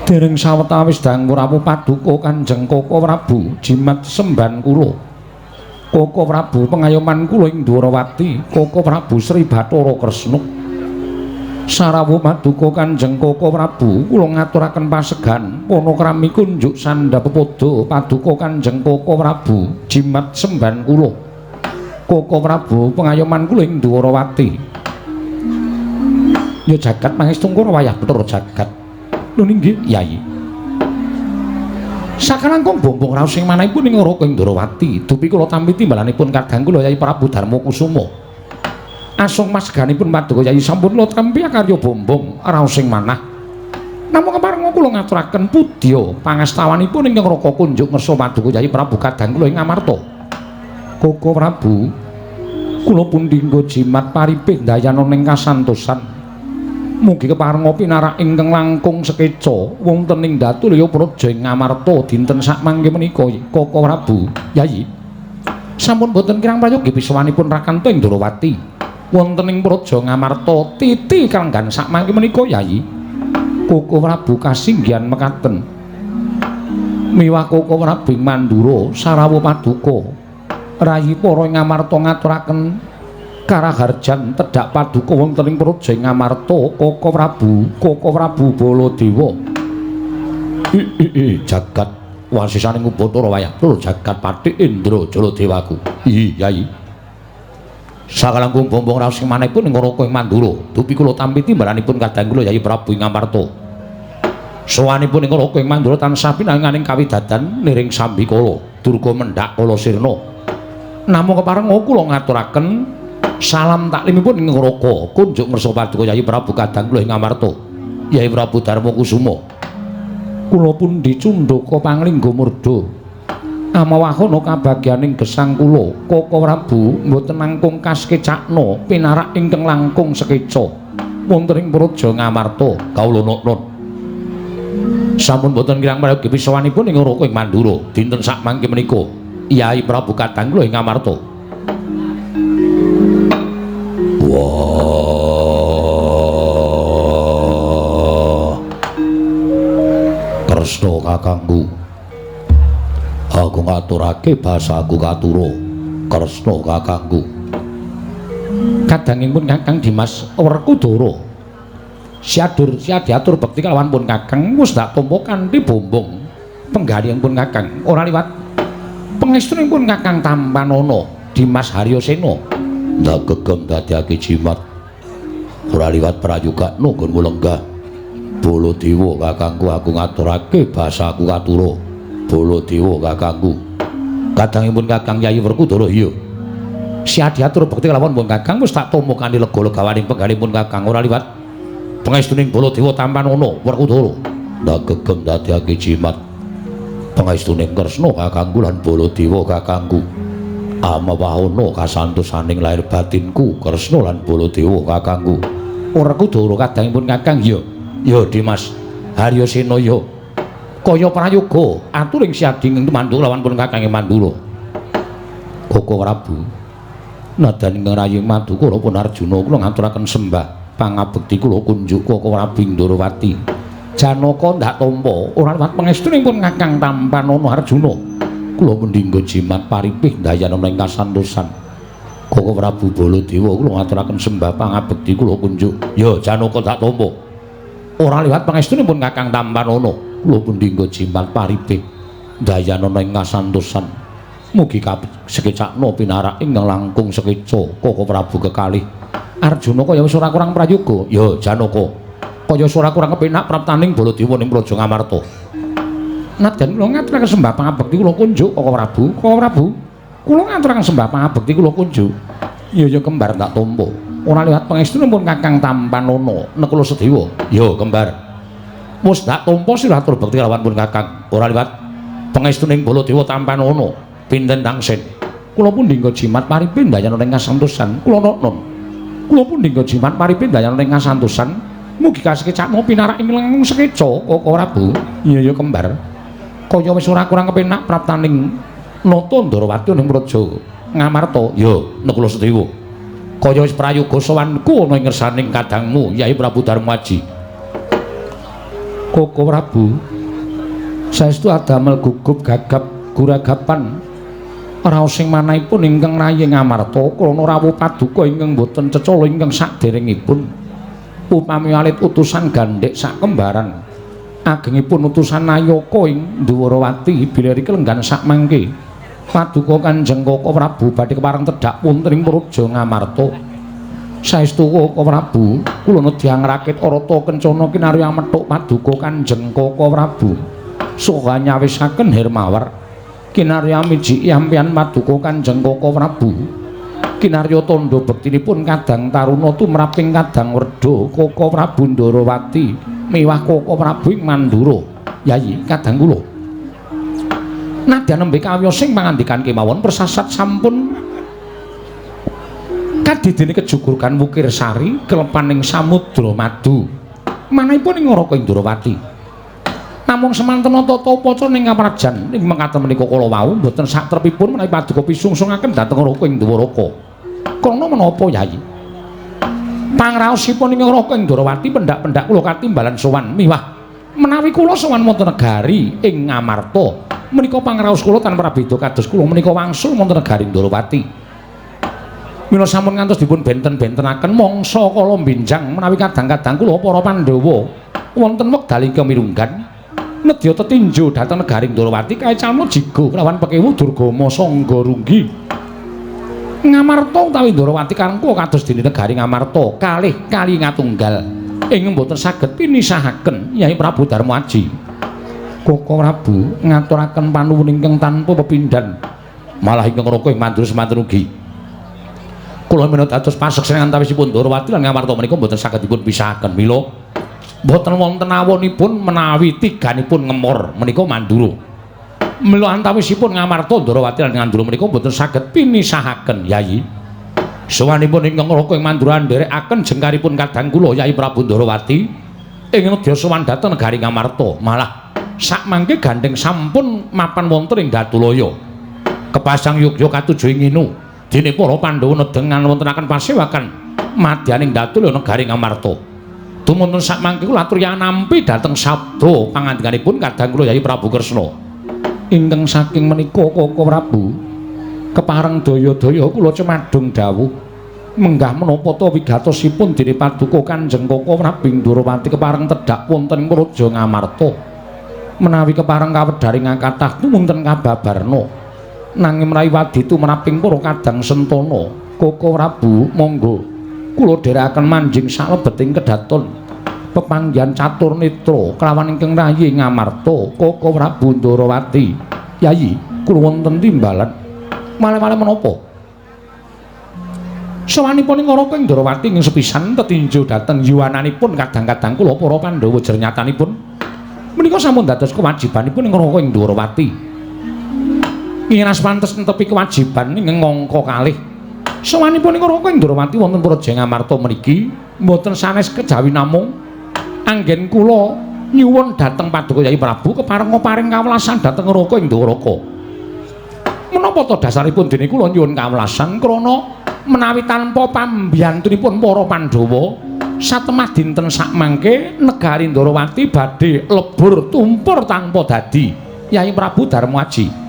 Dereng sawetawis dangu rawuh paduka Kanjeng Koko Prabu jimat semban kula. Koko Prabu pengayoman kula ing Dwarawati, Koko Prabu Sri Bathara Kresna. Sarawuh paduka Kanjeng Koko Prabu kula ngaturaken pasegan panakrami kunjuk sandhapada paduka Kanjeng Koko Prabu jimat semban kula. Koko Prabu pengayoman kula ing Dwarawati. Ya jagat pangestungkara wayah Bathara jagat. Lho nggih, Yai. Sakalangkung bombong raos sing manahipun ing Raka ing Dwarawati, dupi kula tampi timbalanipun kadang kula Yai Prabu Darma Kusuma. Asung masganipun paduka Yai sampun kula tampi karya bombong raos sing manah. Namung kepareng kula ngaturaken pudya pangastawanipun ing Raka kunjuk ngersa paduka Yai Prabu kadang kula ing Ngamarta. Koko Prabu, kula pun dinggo jimat paripih dayana ning kasantosan. Mugi keparenga pinarak ingkang langkung sekeca wonten ing Datulya Praja ing Ngamarta dinten sakmangke menika Koko Prabu. Yayi, sampun boten kirang prayogi bisawanipun rakanta ing Dwarawati wonten ing Praja Ngamarta titi kalenggan sakmangke menika Yayi. Koko Prabu kasinggihan mekaten. Miwah Koko Prabu Mandura sarawuh paduka rayi para ing Ngamarta ngaturaken karaharjan tedhak paduka wonten ing Praja Ngamarta Koko Prabu Baladewa. Jagat wasisaning Ubatara wayah tur jagat Pathi Indra Jaladewaku. Yai. Sakalangkung bombong raos sing manahipun ing Raka ing Mandura, dupi kula tampi timbalanipun kadang kula Yai Prabu ing Ngamarta. Sawanipun ing Raka ing Mandura tansah pinanganing kawidadan niring sambikala durga mendhak kala sirna. Namung kepareng kula ngaturaken salam taklimipun ing Raka kunjuk ngersa paduka Yai Prabu kadang kula ing Ngamarta. Yai Prabu Darma Kusuma. Kula pun dicundhaka panglingga murda. Amawahana kabagyaning gesang kula Koko Prabu mboten langkung kaskecakna pinarak ingkang langkung sekeca wonten ing Praja Ngamarta. Kawula nun. Sampun boten kirang prayogi pisawanipun ing Raka ing Mandura dinten sakmangke menika Yai Prabu kadang kula ing Ngamarta. Kresna kakangku, aku ngaturake basaku katura. Kresna kakangku, kadangipun Kakang Dimas Werkudara siadiatur bekti kalawan pun Kakang wis dak tampa kanthi bombong penggalihipun Kakang ora liwat pangestunipun Kakang Tampanana Dimas Haryasena ndak gegem dadekake jimat ora liwat prayoga nugun mulenggah. Baladewa kakangku, aku ngaturake basaku katura. Baladewa kakangku, kadangipun Kakang Yayi Werkudara. Iya, siadiatur bekti kalawan pun Kakang wis tak tampa kanthi lega-legawaning penggalihipun Kakang ora liwat pangestuning Baladewa Tampanana Werkudara ndak gegem dadekake jimat pangestuning Kresna kakangku lan Baladewa kakangku. Amawahana kasantosaning lair batinku Kresna lan Baladewa kakangku. Werkudara kadangipun Kakang. Ya Dimas Haryasena ya kaya prayoga aturing siading ing Mandura lawan pun Kakang Mandura. Koko Prabu, nadyan ing rayi Madukara pun Arjuna kula ngaturaken sembah pangabekti kula kunjuk Koko Prabu ing Dwarawati. Janaka ndak tampa ora liwat pangestunipun Kakang Tampanana Arjuna. Kula mendinggo jimat paripih dayana ing kasantosan. Koko Prabu Baladewa kula ngaturaken sembah pangabekti kula kunjuk. Ya Janaka ndak tampa ora liwat pangestunipun Kakang Tampanana. Kula pundingga jimat paripih dayana ing kasantosan. Mugi sekecakna pinarak ingkang langkung sekeca Koko Prabu kekalih. Arjuna kaya wis ora kurang prayoga. Ya Janaka kaya ora kurang kepenak praptaning Baladewa ning Praja Ngamarta. Nadyan kula ngaturaken sembah pangabekti kula kunjuk Koko Prabu. Koko Prabu, kula ngaturaken sembah pangabekti kula kunjuk. Ya kembar tak tampa ora liwat pangestunipun Kakang Tampanana Nekula Sedewa. Ya kembar wis dak tampa siratur bekti kalawan pun Kakang ora liwat pangestuning Baladewa Tampanana pinten tangsen. Kula pun dinggo jimat paripin dayana ing kasantosan. Kula nun. Kula pun dinggo jimat paripin dayana ing kasantosan. Mugi kasekecakna pinarak ing langkung sekeca Koko Prabu. Iya kembar kaya wis ora kurang kepenak praptaning nata Ndarawati ning Praja Ngamarta. Ya Nekula Sedewa kaya wis prayoga sowanku ana ing ngersaning kadangmu Yai Prabu Darmaji. Koko Prabu saestu adamel gugup gagap guragapan raos sing manahipun ingkang rayi ngamarta krana rawuh paduka ingkang boten cecala ingkang saderengipun upami alit utusan gandhek sak kembaran agengipun utusan Nayaka ing Dwarawati bileri kelenggan sak mangke paduka Kanjeng Koko Prabu badhe kepareng tedhak wonten ing Praja Ngamarta. Saestu Koko Prabu kula nedhi angrakit arata kencana kinarya methuk paduka Kanjeng Koko Prabu saha nyawisaken Hermawar kinarya miji yampian paduka Kanjeng Koko Prabu kinarya tandha bektinipun kadang taruna tumraping kadang werda Koko Prabu Ndarawati miwah Koko Prabu ing Mandura. Yayi kadang kula nadyan nembe kawiyos sing pangandikan kemawon persasat sampun kadidene kejugurkan Wukir Sari kelepaning Samudra Madu manahipun ing Ngaraka Indrawati namung semanten tata upacara ning kaprajan ing mekaten menika kala wau boten sak trepipun menawi paduka pisungssungaken dhateng Ngaraka Indrawaka krana menapa Yayi pangraosipun ing Ngaraka Indrawati pendak-pendak kula katimbalan sowan miwah menawi kula sowan wonten negari ing Ngamarta menika pangraos kula tanpa beda kados kula menika wangsul wonten negari Indrawati. Mila sampun ngantos dipun benten-bentenaken mangsa kala benjang menawi kadang-kadang kula para Pandhawa wonten wekdal ingkang mirunggan nedya tetinju dhateng negari Ndarawati kaecalmu jiga kelawan Pekewu Durgama Sangga Runggi. Ngamarta utawi Ndarawati karengku kados dene negari Ngamarta kalih kali ngatunggal ing boten saged pinisahaken Nyai Prabu Darmaji. Koko Prabu ngaturaken panuwun ingkang tanpa pepindhan malah ingkang raka ing mandura semanten ugi. Kula minut dados paseksan antawisipun Ndarawati lan Ngamarta menika mboten saged dipun pisahaken. Mila mboten wonten awonipun menawi tiganipun ngemor menika Mandura. Mila antawisipun Ngamarta Ndarawati lan Mandura menika mboten saged pinisahaken Yayi. Sawanipun ingkang raka ing Mandura nderekaken jengkaripun kadang kula Yayi Prabu Ndarawati ing nedya sowan dhateng negari Ngamarta. Malah sakmangke gandeng sampun mapan wonten ing Datulaya. Kepasang Yogya katujuh ing nginu. Dene para Pandhawa nedengan wontenaken pasewakan madyaning Datulaya negari Ngamarta. Dumunten sakmangke kula atur yanampi dhateng sabda pangandikanipun kadang kula Yayi Prabu Kresna. Ingkang saking menika Koko Prabu kepareng daya-daya kula cemadung dawuh menggah menapa ta wigatosipun dene paduka Kanjeng Koko Prabu Ndarawati kepareng tedhak wonten ing Praja Ngamarta. Menawi kepareng kawedharing kathah tumunten kababarna nanging menawi wadi tumraping para kadang sentana Koko Prabu monggo kula dherekaken manjing salebeting kedaton pepanggihan catur netra kelawan ingkang rayi Ngamarta Koko Prabu Ndarawati. Yayi kula wonten timbalan malih-malih menapa sawanipun ing Ngaraka Indrawati ing sepisan tetinju dhateng yuwananipun kadang-kadang kula para Pandhawa jernyatanipun menika sampun dados kewajibanipun ing Ngaraka Indrawati. Ngiras pantes netepi kewajiban ing ngangka kalih. Sawanipun ing Ngaraka Indrawati wonten Praja Ngamarta mriki mboten sanes kejawi namung anggen kula nyuwun dhateng paduka Yayi Prabu kepareng paring kawelasan dhateng Ngaraka Indrawaka. Menapa to dasaripun dene kula nyuwun kawelasan krana menawi tanpa pambiyantunipun para Pandhawa satemah dinten sakmangke negari Ndarawati badhe lebur tumpur tanpa dadi Yayi Prabu Darmaji.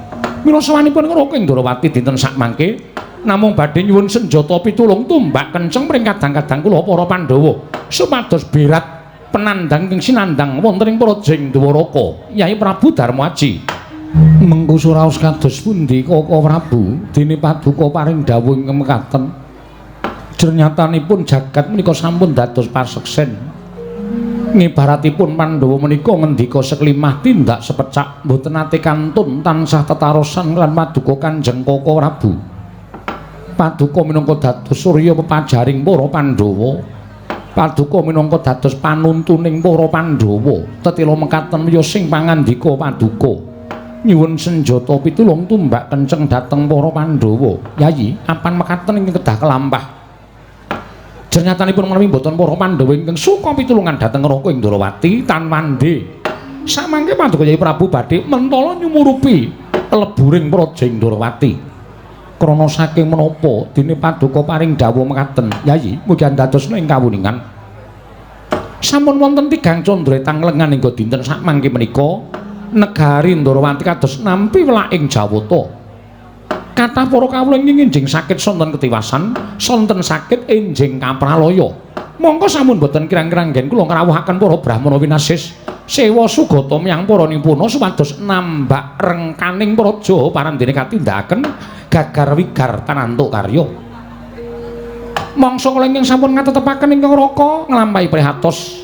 Mila sawanipun Ngaraka Indrawati dinten sakmangke namung badhe nyuwun senjata pitulung tumbak kenceng pring kadang-kadang kula para Pandhawa supados berat penandang ing sinandang wonten ing Praja Dwaraka Yayi Prabu Darmaji. Mengku suraos kados pundi Koko Prabu dene paduka paring dawuh ing mekaten. Jernyatanipun jagat menika sampun dados paseksen. Ngibaratipun Pandhawa menika ngendika seklimah tindak sepecak mboten nate kantun tansah tetarosan lan paduka Kanjeng Koko Prabu. Paduka minangka dados surya pepajaring para Pandhawa. Paduka minangka dados panuntuning para Pandhawa. Tetela mekaten ya sing pangandika paduka nyuwun senjata pitulung tumbak kenceng dhateng para Pandhawa. Yayi, apan mekaten ing kedah kelampah. Jernyatanipun menawi boten para Pandhawa ingkang suka pitulungan dhateng Ngaraka Indrawati tanwande. Samangke paduka Yayi Prabu badhe mentala nyumurupi leburing Praja Indrawati. Krana saking menapa dene paduka paring dawuh mekaten, Yayi, mugi andadosna ing kawuningan. sampun wonten tigang condretang lengan hingga dinten sakmangke menika negari Ndarawati kados nampi welaking Jawata. Kathah para kawula ingkang enjing sakit sonten ketiwasan, sonten sakit enjing kapralaya. Mongko sampun boten kirang-kirang nggen kula ngrawuhaken para brahmana winasis sewa sugata miyang para nipuna supados nambak rengkaning praja parandene katindakaken gagar wigar tanantuk karya. Mangsa kula ingkang sampun ngatetepaken ingkang raka nglampahi prihatos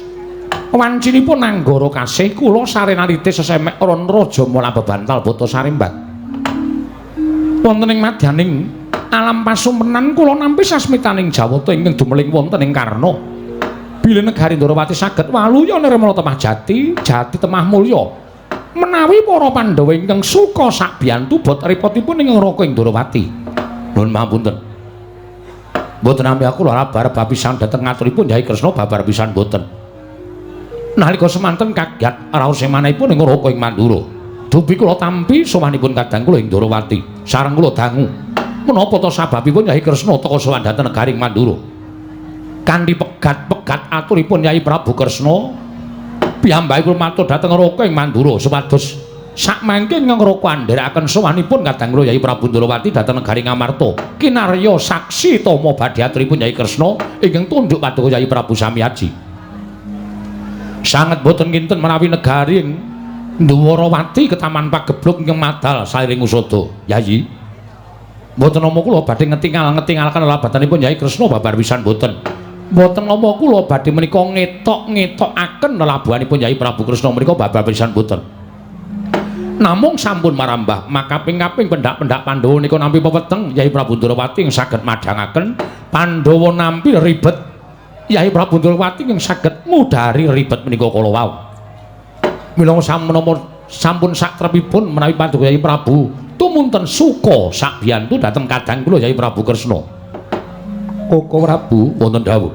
wancinipun anggara kasih kula sarenalite sesemek ron raja mula bebantal bata sarimbat. Wonten ing madyaning alam pasumpenan kula nampi sasmitaning Jawata ingkang dumeling wonten ing Karna. Bilih negari Ndarawati saged waluya nirmala temah jati, jati temah mulya. Menawi para Pandhawa ingkang suka sakbiyantu bot repotipun ingkang raka ing Ndarawati. Nuwun mapunten. Mboten nampi aku lara barep pisan dhateng ngaturipun Hyai Kresna babar pisan mboten. Nalika semanten kagiat raos semanipun ing raka ing Mandura. Dupi kula tampi sowanipun kadang kula ing Ndarawati. Sareng kula dangu. Menapa ta sababipun Hyai Kresna teka sowan dhateng negari Mandura? Kanthi pegat-pegat aturipun Hyai Prabu Kresna piyambakipun matur dhateng raka ing Mandura supados sakmangke ingkang raka andheraken sowanipun kadang kula Hyai Prabu Ndarawati dhateng negari Ngamarta kinarya saksi tama badhe aturipun Hyai Kresna ingkang tunduk paduka Hyai Prabu Samiaji. Sanget boten kinten menawi negari ing Ndarawati ketaman pagebluk ingkang madal sairing usada. Yayi mboten nama kula badhe ngetingal-ngetingalaken lelabatanipun Hyai Kresna babar pisan mboten. Mboten nama kula badhe menika ngetok-ngetokaken lelabuhanipun Hyai Prabu Kresna menika babar pisan mboten. Namung sampun marambah makaping-kaping pendak-pendak Pandhawa nika nampi pepeteng Hyai Prabu Ndarawati ing saged madhangaken Pandhawa nampi ribet Hyai Prabu Ndarawati ing saged ngudari ribet menika kala wau. Mila sampun satrepipun menawi paduka Hyai Prabu tumunten suka sakbiyantu dhateng kadang kula Hyai Prabu Kresna. Koko Prabu wonten dawuh.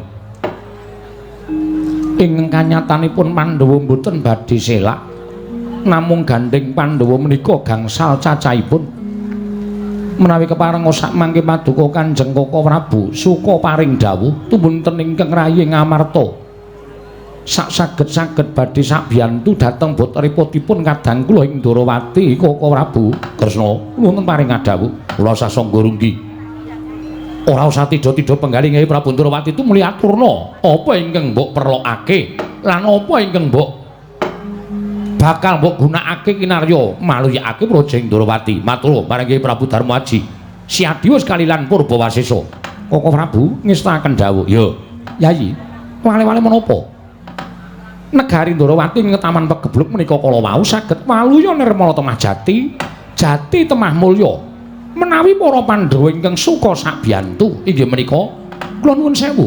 Ing kanyatanipun Pandhawa mboten badhe selak. Namung gandeng Pandhawa menika gangsal cacahipun. Menawi kepareng sakmangke paduka Kanjeng Koko Prabu suka paring dawuh tumunten ingkang rayi Ngamarta. Saged-saged badhe sakbiyantu dhateng bot repotipun kadang kula ing Ndarawati Koko Prabu Kresna wonten paring dawuh kula sasangga runggi. Ora usah tida-tida penggaling Hyai Prabu Ndarawati itu muli aturna apa ingkang mbok perlokake lan apa ingkang mbok bakal mbok gunakake kinarya maluyakake praja ing Ndarawati. Matur marang Hyai Prabu Darmaji. Siadi wis kalilan Purbawasesa. Koko Prabu ngestaken dawuh. Ya, Yayi, wale-wale menapa? Negari Ndarawati ing taman pagebluk menika kala wau saged waluya nirmala temah jati, jati temah mulya. Menawi para Pandhawa ingkang suka sakbiyantu inggih menika kula nuwun sewu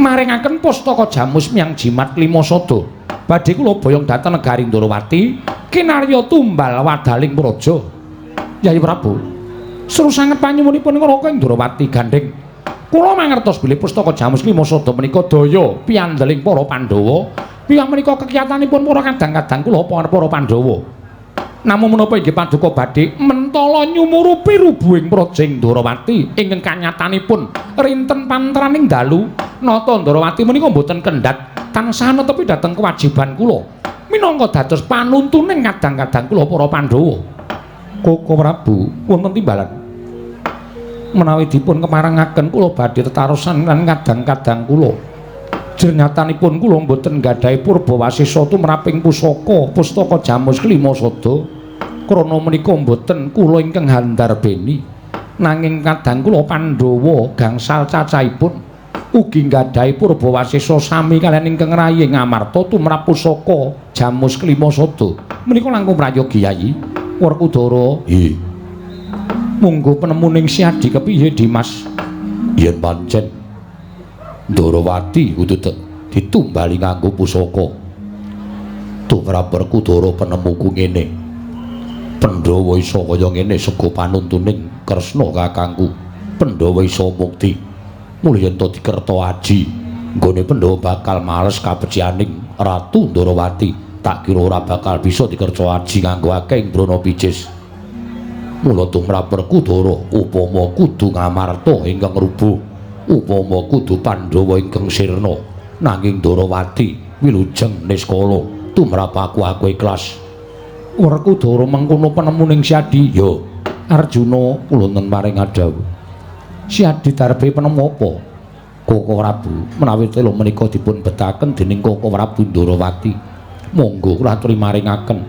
maringaken pustaka jamus miyang jimat lima sada badhe kula boyong dhateng negari Ndarawati kinarya tumbal wadaling praja. Hyai Prabu seru sanget panyuwunipun ngraka ing Ndarawati gandeng kula mangertos bilih pustaka jamus lima sada menika daya piyandeling para Pandhawa piyambak menika kekiyatanipun para kadang-kadang kula para Pandhawa. Namung menapa inggih paduka badhe mentala nyumurupi rubuhing praja ing Ndarawati ingkang kanyatanipun rinten pantraning dalu nata Ndarawati menika mboten kendhat tansah netepi dhateng kewajiban kula minangka dados panuntuning kadang-kadang kula para Pandhawa. Koko Prabu wonten timbalan menawi dipun kemarangaken kula badhe tetarosan lan kadang-kadang kula jernyatanipun kula mboten nggadhahi Purbawasesa tumraping pustaka jamus kelima sada krana menika mboten kula ingkang handar beni nanging kadang kula Pandhawa gangsal cacahipun ugi nggadhahi Purbawasesa sami kaliyan ingkang rayi Ngamarta tumrap pusaka jamus kelima sada menika langkung prayogi Yayi Werkudara. Nggih. Monggo penemuning Siadi kepiye Dimas? Yen pancen Ndarawati kudu ditumbali nganggo pusaka. Tumrap Werkudara penemuku ngene. Pandhawa isa kaya ngene sega panuntuning Kresna kakangku. Pandhawa isa mukti. Mulih yen to dikerta aji, nggone Pandhawa bakal males kabecianing Ratu Ndarawati. Tak kira ora bakal bisa dikerca aji nganggo akeh ing brana picis. Mula tumrap Werkudara upama kudu Ngamarta ingkang rubuh. Upama kudu Pandhawa ingkang sirna nanging Ndarawati wilujeng niskala tumrap aku ikhlas. Werkudara mengkono penemuning Siadi. Ya, Arjuna kula nun maring adhawu. Siadi darbe penemu apa? Koko Prabu menawi tela menika dipun betaken dening Koko Prabu Ndarawati. Monggo kula aturi maringaken.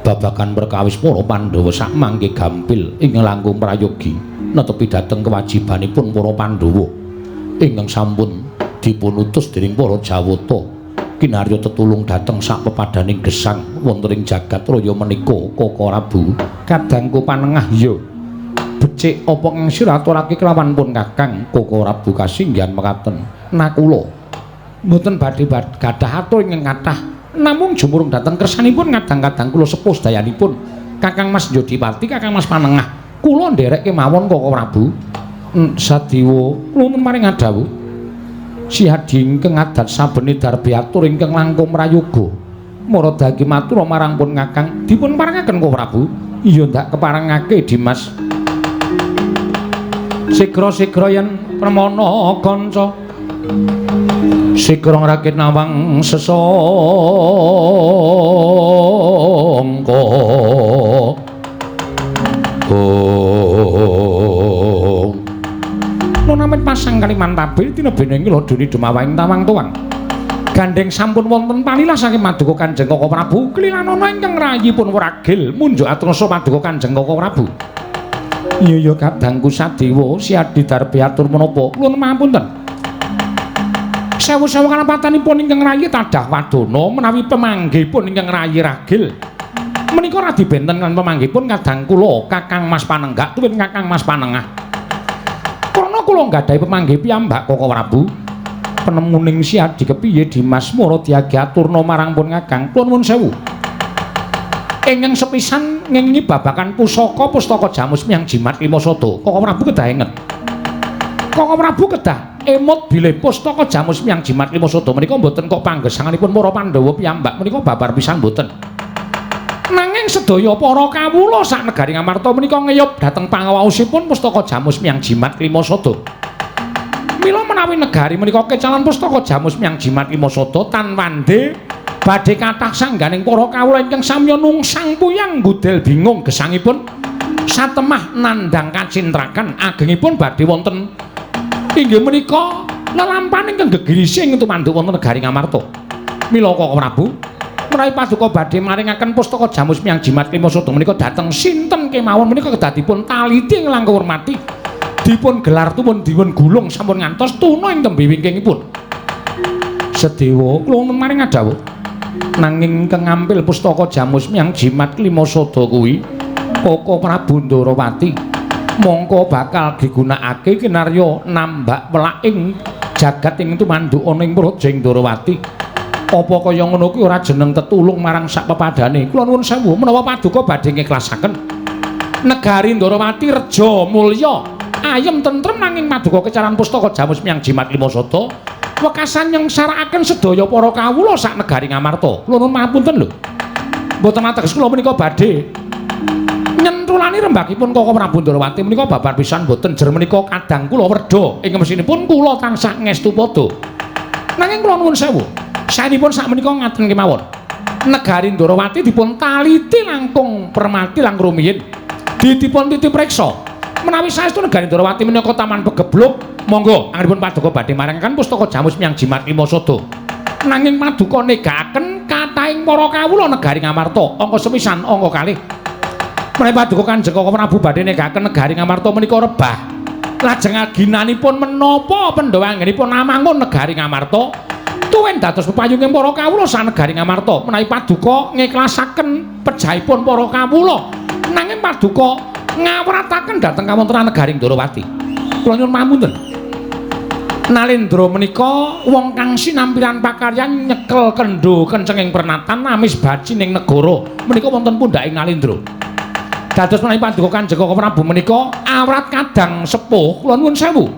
Babagan perkawis para Pandhawa sak mangke gampil ing langkung prayogi netepi dhateng kewajibanipun para Pandhawa ingkang sampun dipun utus dening para Jawata kinarya tetulung dhateng sak pepadaning gesang wonten ing jagat raya menika. Koko Prabu kadangku panengah ya becik apa kang sira aturake kelawan pun Kakang. Koko Prabu kasinggihan mekaten nakula mboten badhe gadah atur ingkang kathah namung jumurung dhateng kersanipun kadang-kadang kula sepuh dayanipun Kakang Mas Jodipati, Kakang Mas Panengah kula nderek kemawon Koko Prabu. Sadiwa nuwun maring adhawu. Siadi ingkang adat sabeni darbe atur ingkang langkung prayoga maradagi matur marang pun Kakang dipun paringaken Koko Prabu. Iya ndak keparengake Dimas. Sigra-sigra yen pramana kanca sigra ngrakit nawang sesangka. Nonamit pasang kaliman tabel tinebenengi ladoni demawahing tawang tuwang. Gandeng sampun wonten palilah saking Paduka Kanjeng Koko Prabu klilanana ingkang rayipun Wragil munjuk atrasa Paduka Kanjeng Koko Prabu. Iya kadangku Sadewa Siadi darbe atur menapa nuwun mapunten. Sewu-sewu kanapatanipun ingkang rayi tadah wadana menawi pemanggihipun ingkang rayi Ragil menika radi benten kan pemanggihipun kadang kula Kakang Mas Panenggak tuwin Kakang Mas Panengah. Krana kula nggadahi pemanggih piyambak Koko Prabu. Penemuning Siadi kepiye Dimas Muradiagi aturna marang pun Kakang. Kula nuwun sewu. Ingkang sepisan ngengingi babakan pusaka pustaka Jamus Miyang Jimat Lima Sada. Koko Prabu kedah inget. Koko Prabu kedah emut bilih pustaka Jamus Miyang Jimat Lima Sada menika mboten kok panggesanganipun para Pandhawa piyambak menika babar pisan mboten. Nanging sedaya para kawula sak negari Ngamarta menika ngeyup dhateng pangawaosipun pustaka Jamus Miyang Jimat Lima Sada. Mila menawi negari menika kecalan pustaka Jamus Miyang Jimat Lima Sada tan wande badhe kathah sangganing para kawula ingkang samya nungsang puyang budel bingung gesangipun satemah nandhang kacintrakan agengipun badhe wonten inggih menika lelampahan ingkang gegirising tumanduk wonten negari Ngamarta. Mila Koko Prabu menawi Paduka badhe maringaken pustaka Jamus Miyang Jimat Lima Sada menika dhateng sinten kemawon menika kedah dipun taliti ing langkung hormati dipun gelar tuwun dipun gulung sampun ngantos tuna ing tembe wingkingipun. Sedewa kula maring adhawuh nanging ingkang ngampil pustaka Jamus Miyang Jimat Lima Sada kuwi Koko Prabu Ndarawati mongko bakal digunakake kinarya nambak welaking jagat ing tumanduk ana ing Projeng Ndarawati. Apa kaya ngono kuwi ora jeneng tetulung marang sak pepadane. Kula nuwun sewu menawa Paduka badhe ngiklasaken negari Ndarawati reja mulya ayem tentrem nanging Paduka kecaran pustaka Jamus Miyang Jimat Lima Sada wekasan nyengsarakaken sedaya para kawula sak negari Ngamarta. Kula nuwun mapunten lho. Mboten ateges kula menika badhe nyentulani rembakipun Koko Prabu Ndarawati menika babar pisan mboten jer menika kadang kula werda ing mesinipun kula tansah ngestu padha. Nanging kula nuwun sewu, saenipun sak menika ngaten kemawon. Negari Ndarawati dipun taliti langkung permati langkung rumiyin. Dipun titip reksa menawi saestu negari Ndarawati menika taman pegebluk. Monggo anggenipun Paduka badhe maringaken pustaka Jamus Miyang Jimat Lima Sada. Nanging Paduka negakaken kathahing para kawula negari Ngamarta angka sepisan angka kalih. Menawi Paduka Kanjeng Koko Prabu badhe negakaken negari Ngamarta menika rebah. Lajeng aginanipun menapa Pandhawa anggenipun namangun negari Ngamarta tuwin dados pepayunging para kawula sak negari Ngamarta. Menawi Paduka ngiklasaken pejahipun para kawula nanging Paduka ngawrataken dhateng kawontenan negari Ndarawati. Kula nyuwun pamunten. Nalendra menika wong kang sinampiran pakaryan nyekel kendho kencenging pernatan amis baci ning negara menika wonten pundhaking Nalendra. Dados menawi Paduka Kanjeng Koko Prabu menika awrat kadang sepuh kula nuwun sewu.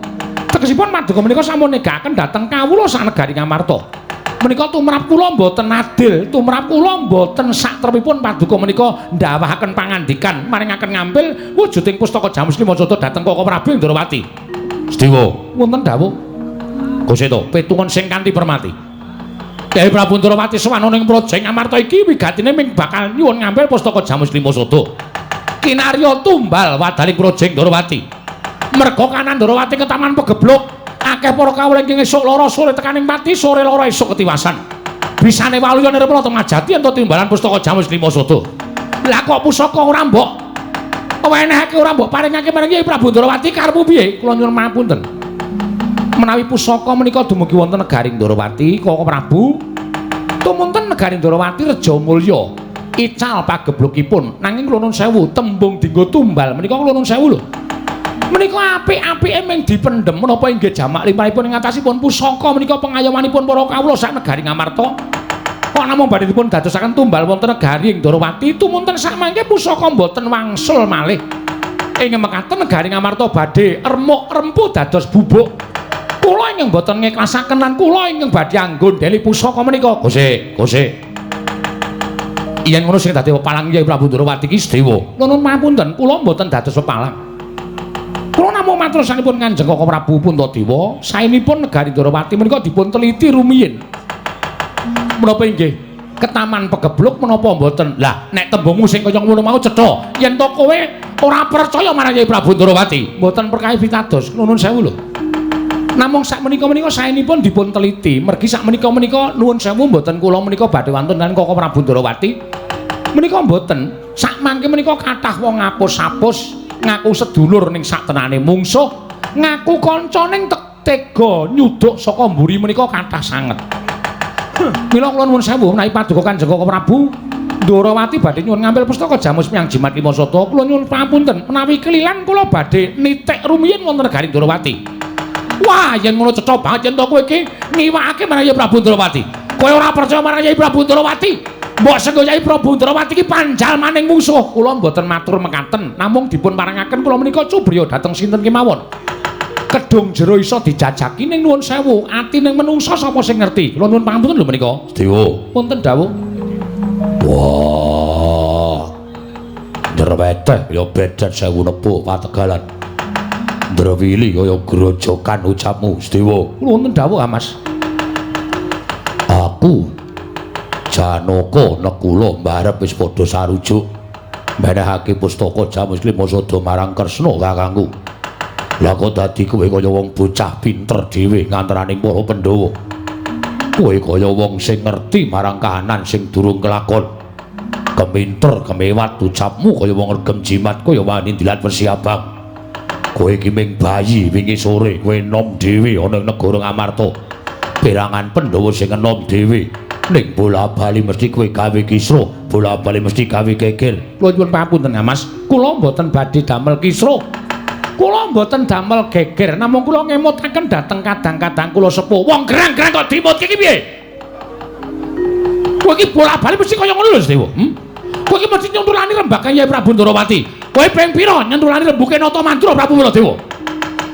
Tegesipun Paduka menika sampun negaken dhateng kawula sak negari Ngamarta. Menika tumrap kula mboten adil, tumrap kula mboten saktrepipun Paduka menika ndawahaken pangandikan maringaken ngampil wujuding pustaka Jamus Lima Sada dhateng Koko Prabu Ndarawati. Sedewa, wonten dawuh Gusti to, petungan sing kanthi permati. Kyai Prabu Ndrawati sowan ning Projeng Amarta iki wigatine ming bakal nyuwun ngambil pustaka Jamus Lima Sada. Kinarya tumbal wadaling Projeng Ndrawati. Merga kanan Ndrawati ketaman pegeblok, akeh para kawula ingkang esuk lara sore tekaning mati, sore lara esuk ketiwasan. Bisane waluya nirmala temajati ento timbalan pustaka Jamus Lima Sada. Lah kok pusaka ora mbok wenehake ora mbok paringake marang Kyai Prabu Ndrawati karepmu piye? Kula nyuwun pangapunten. Menawi pusaka menika dumugi wonten negaring Ndrawati, Koko Prabu tumunten negaring Ndrawati Reja Mulya ical pageblokipun nanging kula nuwun sewu tembung dinggo tumbal menika kula nuwun sewu lho. Menika apik-apike ming dipendhem menapa inggih jamak limanipun ing atasipun pusaka menika pengayomanipun para kawula sak negaring Amarta. Kok namung badhe dipun dadosaken tumbal wonten negaring Ndrawati tumunten sak mangke pusaka mboten wangsul malih. Ing mekaten negaring Amarta badhe remuk-rempu dados bubuk. Kula ingkang boten ngiklasaken lan kula ingkang badhe anggon deli pusaka menika. Gosik. Yen ngono sing dadi pepalang Kyai Prabu Ndrawati iki Sedewa. Nuwun pamunten, kula mboten dados pepalang. Kula namung matur sanipun Kanjeng Koko Prabu Puntadewa, saenipun negari Ndrawati menika dipun teliti rumiyin. Menapa inggih? Ketaman pegeblok menapa mboten? Lah, nek tembungmu sing kaya ngono mau cetha, yen to kowe ora percaya marang Kyai Prabu Ndrawati, mboten perkawis pitados. Nuwun sewu lho. Namung sak menika-menika saenipun dipun teliti. Mergi sak menika-menika nuwun sewu mboten kula menika badhe wonten lan Koko Prabu Ndrawati. Menika mboten. Sak mangke menika kathah wong ngapus-apus, ngaku sedulur ning sak tenane mungsuh, ngaku kanca ning tega nyuduk saka mburi menika kathah sanget. Mila kula nuwun sewu menawi paduka Kanjeng Koko Prabu Ndrawati badhe nyuwun ngambil pustaka Jamus Myang Jimat Lima Sada, kula nyuwun pangapunten menawi kelilan kula badhe nitik rumiyin wonten negaring Ndrawati. Wah, yen ngono cetha banget yen to kowe iki niwakake marang Kyai Prabu Ndrawati. Kowe ora percaya marang Kyai Prabu Ndrawati? Mbok sengko Kyai Prabu Ndrawati iki panjal maning mungsuh. Kula mboten matur mekaten, namung dipun parangaken kula menika cubriya dhateng sinten kemawon. Kedung jero iso dijajaki ning nuwun sewu, ati ning menungsa sapa sing ngerti. Kula nuwun pangapunten lho menika. Dewa, wonten dawuh. Wah. Derweteh ya bedet sewu nepu pategalan. Ndrawili kaya grojokan ucapmu, Sedewa. Kula wonten dawuh, Mas. Aku Janaka Nekula mbarep wis padha sarujuk menehake pustaka Jamus Lima Sada marang Kresna kakangku. Lah kok dadi kowe kaya wong bocah pinter dhewe ngantaraning para Pandhawa. Kowe kaya wong sing ngerti marang kahanan sing durung kelakon. Keminter kemewat ucapmu kaya wong regem jimat kaya wani dilat Wesi Abang. Kowe iki ming bayi wingi sore kowe enom dhewe ana ing negara Amarta. Perangan Pandhawa sing enom dhewe ning bola-bali mesti kowe gawe kisra, bola-bali mesti gawe geger. Kula nyuwun pamunten, Mas. Kula mboten badhe damel kisra. Kula mboten damel geger, namung kula ngemutaken dhateng kadang-kadang kula sepuh. Wong gerang-gerang kok dimut iki piye? Kowe iki bola-bali mesti kaya ngono lho, Sedewa. Kowe iki mesti nyuntulani rembaga Kyai Prabu Ndrawati. Kowe ping pira nyuntulani rembuke Nata Mantra Prabu Baladewa?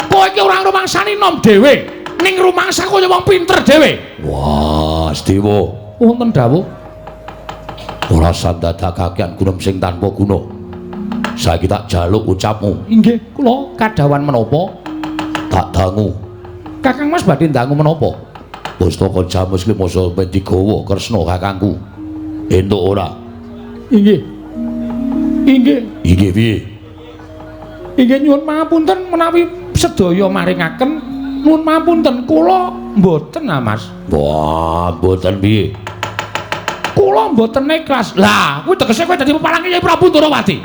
Kowe iki ora rumangsani nom dhewe, ning rumangsa kaya wong pinter dhewe. Wah, Sedewa. Wonten dawuh. Ora sandadakaken gunem sing tanpa guna. Saiki tak jaluk ucapmu. Inggih, kula kadhawan menapa? Tak dangu. Kakang Mas badhe dangu menapa? Pustaka Jamus Lima Sada digawa Kresna kakangku. Entuk ora? Inggih. Inggih piye? Inggih nyuwun pangapunten menawi sedaya maringaken nuwun pangapunten kula mboten, Mas. Wah, mboten piye? Kula mboten ikhlas. Lah, kuwi tegese kowe dadi pepalang Kyai Prabu Ndrawati.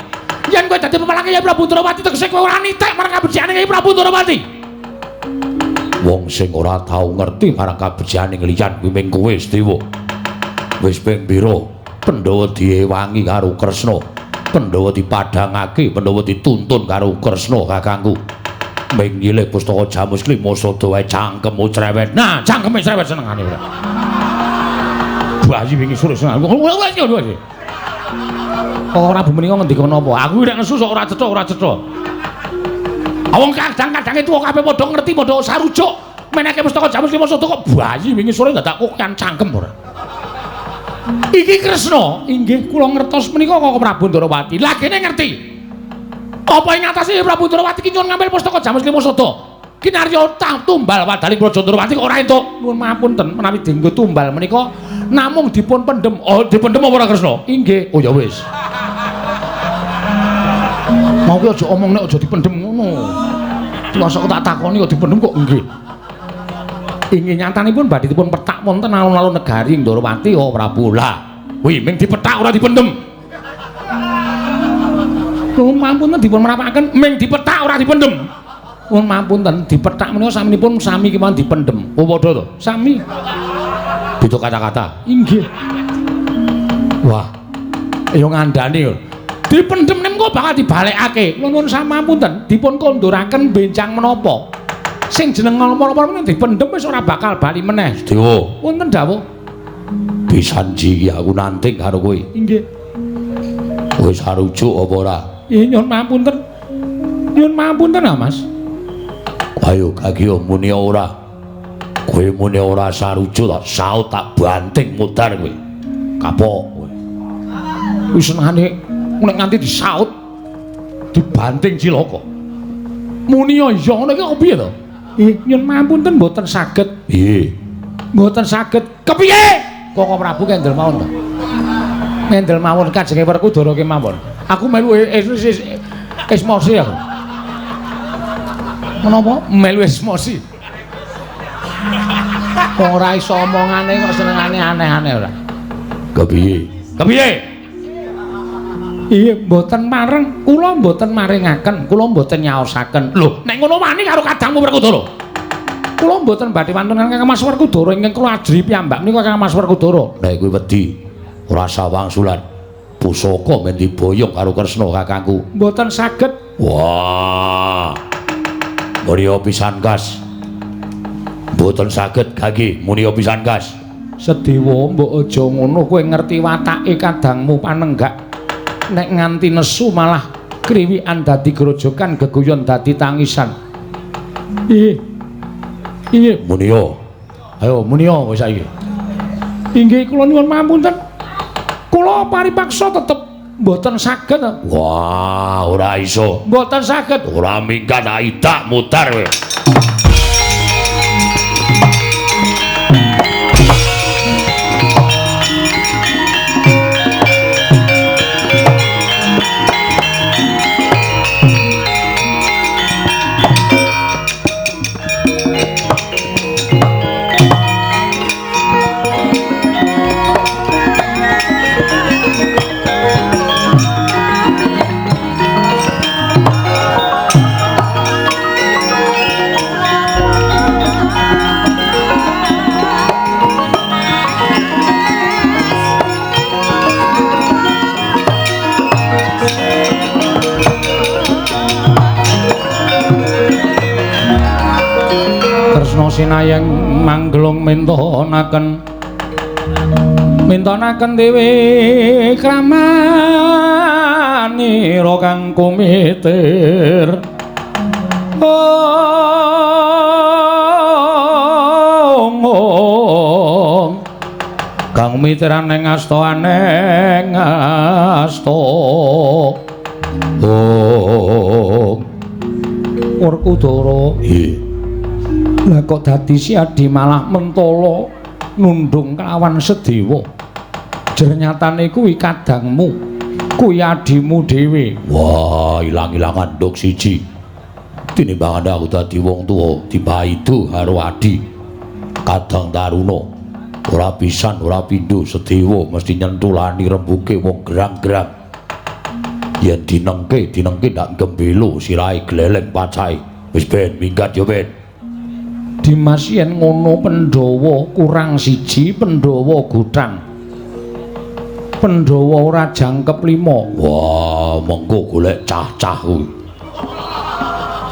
Yen kowe dadi pepalang Kyai Prabu Ndrawati tegese kowe ora nitik marang kabejane Kyai Prabu Ndrawati. Wong sing ora tau ngerti marang kabejane liyan kuwi mung kowe, Sedewa. Wis ping pira Pandhawa diewangi karo Kresna? Pandhawa dipadhangake, Pandhawa dituntun karo Kresna kakangku. Ming nyilih pustaka Jamus Lima Sada wae cangkemmu cerewet. Nah, cangkeme cerewet senengane ora. Bayi wingi sore seneng. Ora bumening ngendika napa? Aku nek nesu sok ora cetha. Wong kadang-kadange tuwa kabeh padha ngerti, padha sarujuk. Menake pustaka Jamus Lima Sada kok bayi wingi sore dadak kokan cangkem ora. Iki Kresna, inggih kula ngertos menika Koko Prabu Ndrawati. Lah kene ngerti. Apa ing atase Prabu Ndrawati ki nyuwun ngambil pustaka Jamus Lima Sada? kinarya tumbal wadaling Praja Ndrawati kok ora entuk. Nuwun mapunten menawi dienggo tumbal menika namung dipun pendhem. Oh, dipendhem apa ora Kresna? Inggih. Oh ya wis. Mau ki aja omong nek aja dipendhem ngono. Masa tak takoni kok dipendhem kok nggih. Inggih nyatanipun badhe dipun petak wonten alun-alun negari Ndrawati oh Prabu. Lah, kuwi ming dipetak ora dipendhem. Nuwun mapunten dipun merapaken ming dipetak ora dipendhem. Nuwun mapunten dipetak menika saminipun sami kemawon dipendhem. Oh padha to? Sami. Beda kata-kata. Inggih. Wah. Ya ngandani lho. Dipendhem niku bakal dibalekake. Nuwun samapunten dipun konduraken benjang menapa. Sing jeneng apa-apa menika dipendhem wis ora bakal bali meneh. Dewa. Wonten dawuh. Bisanji iki aku nanting karo kowe. Inggih. Wis sarujuk apa ora? Nggih nyuwun mapunten. Nyuwun mapunten ah, Mas. Ayo kagio muni ora. Kowe muni ora sarujuk tak saut tak banting mudar kowe. Kapok kowe. Wis senengane nek nganti disaut dibanting cilaka. Muni iya ngono iki kepiye to? Nggih, nyuwun mapunten mboten saged. Nggih. Mboten saged. Kepiye? Kok Prabu kendel mawon to? Kendel mawon kajenge Werkudara kemawon. Aku melu esmosi aku. Menapa? Melu esmosi. Ora iso omongane kok senengane aneh-aneh ora. Kepiye? Kepiye? Iya, mboten mareng, kula mboten maringaken, kula mboten nyaosaken. Lho, nek ngono wani karo kadangmu Werkudara. Kula mboten badhe wonten Kang Mas Werkudara ingkang kula ajri piyambak menika Kang Mas Werkudara. Nek kuwi wedi ora sawangsulan. Pusaka men diboyong karo Kresna kakangku. Mboten saged. Wah. Mulya pisan Kas. Mboten saged Gage, mulya pisan Kas. Sedewa mbok aja ngono, kowe ngerti watake kadangmu panenggak. Nek nganti nesu malah kriwikan dadi grojokan, geguyon dadi tangisan. Iya. Iya, mulya. Ayo mulya wis saiki. Inggih kula nyuwun mapunten. Kula paripaksa tetep mboten saged. Wah, ora iso. Mboten saged. Ora minggat idak mutar kowe. Sinayang manggelung mintonaken dewe kramanira kang kumitir kang mitiran ing asta aneng asta Werkudara. Lah kok dadi Siadi malah mentala nundung kelawan Sedewa. Jernyatane kuwi kadangmu, kuwi adimu dhewe. Wah, ilang-ilangan nduk siji. Tinimbang aku dadi wong tuwa dipaidu karo adi. Kadang taruna ora pisan ora pindho Sedewa mesti nyentulani rembuke wong gerang-gerang. Yen dinengke ndak gembelo sirahe gleleng pacahe. Wis ben minggat yo ben. Dimas yen ngono Pandhawa kurang siji, Pandhawa gudang. Pandhawa ora jangkep 5. Wah, mengko golek cah-cah kuwi.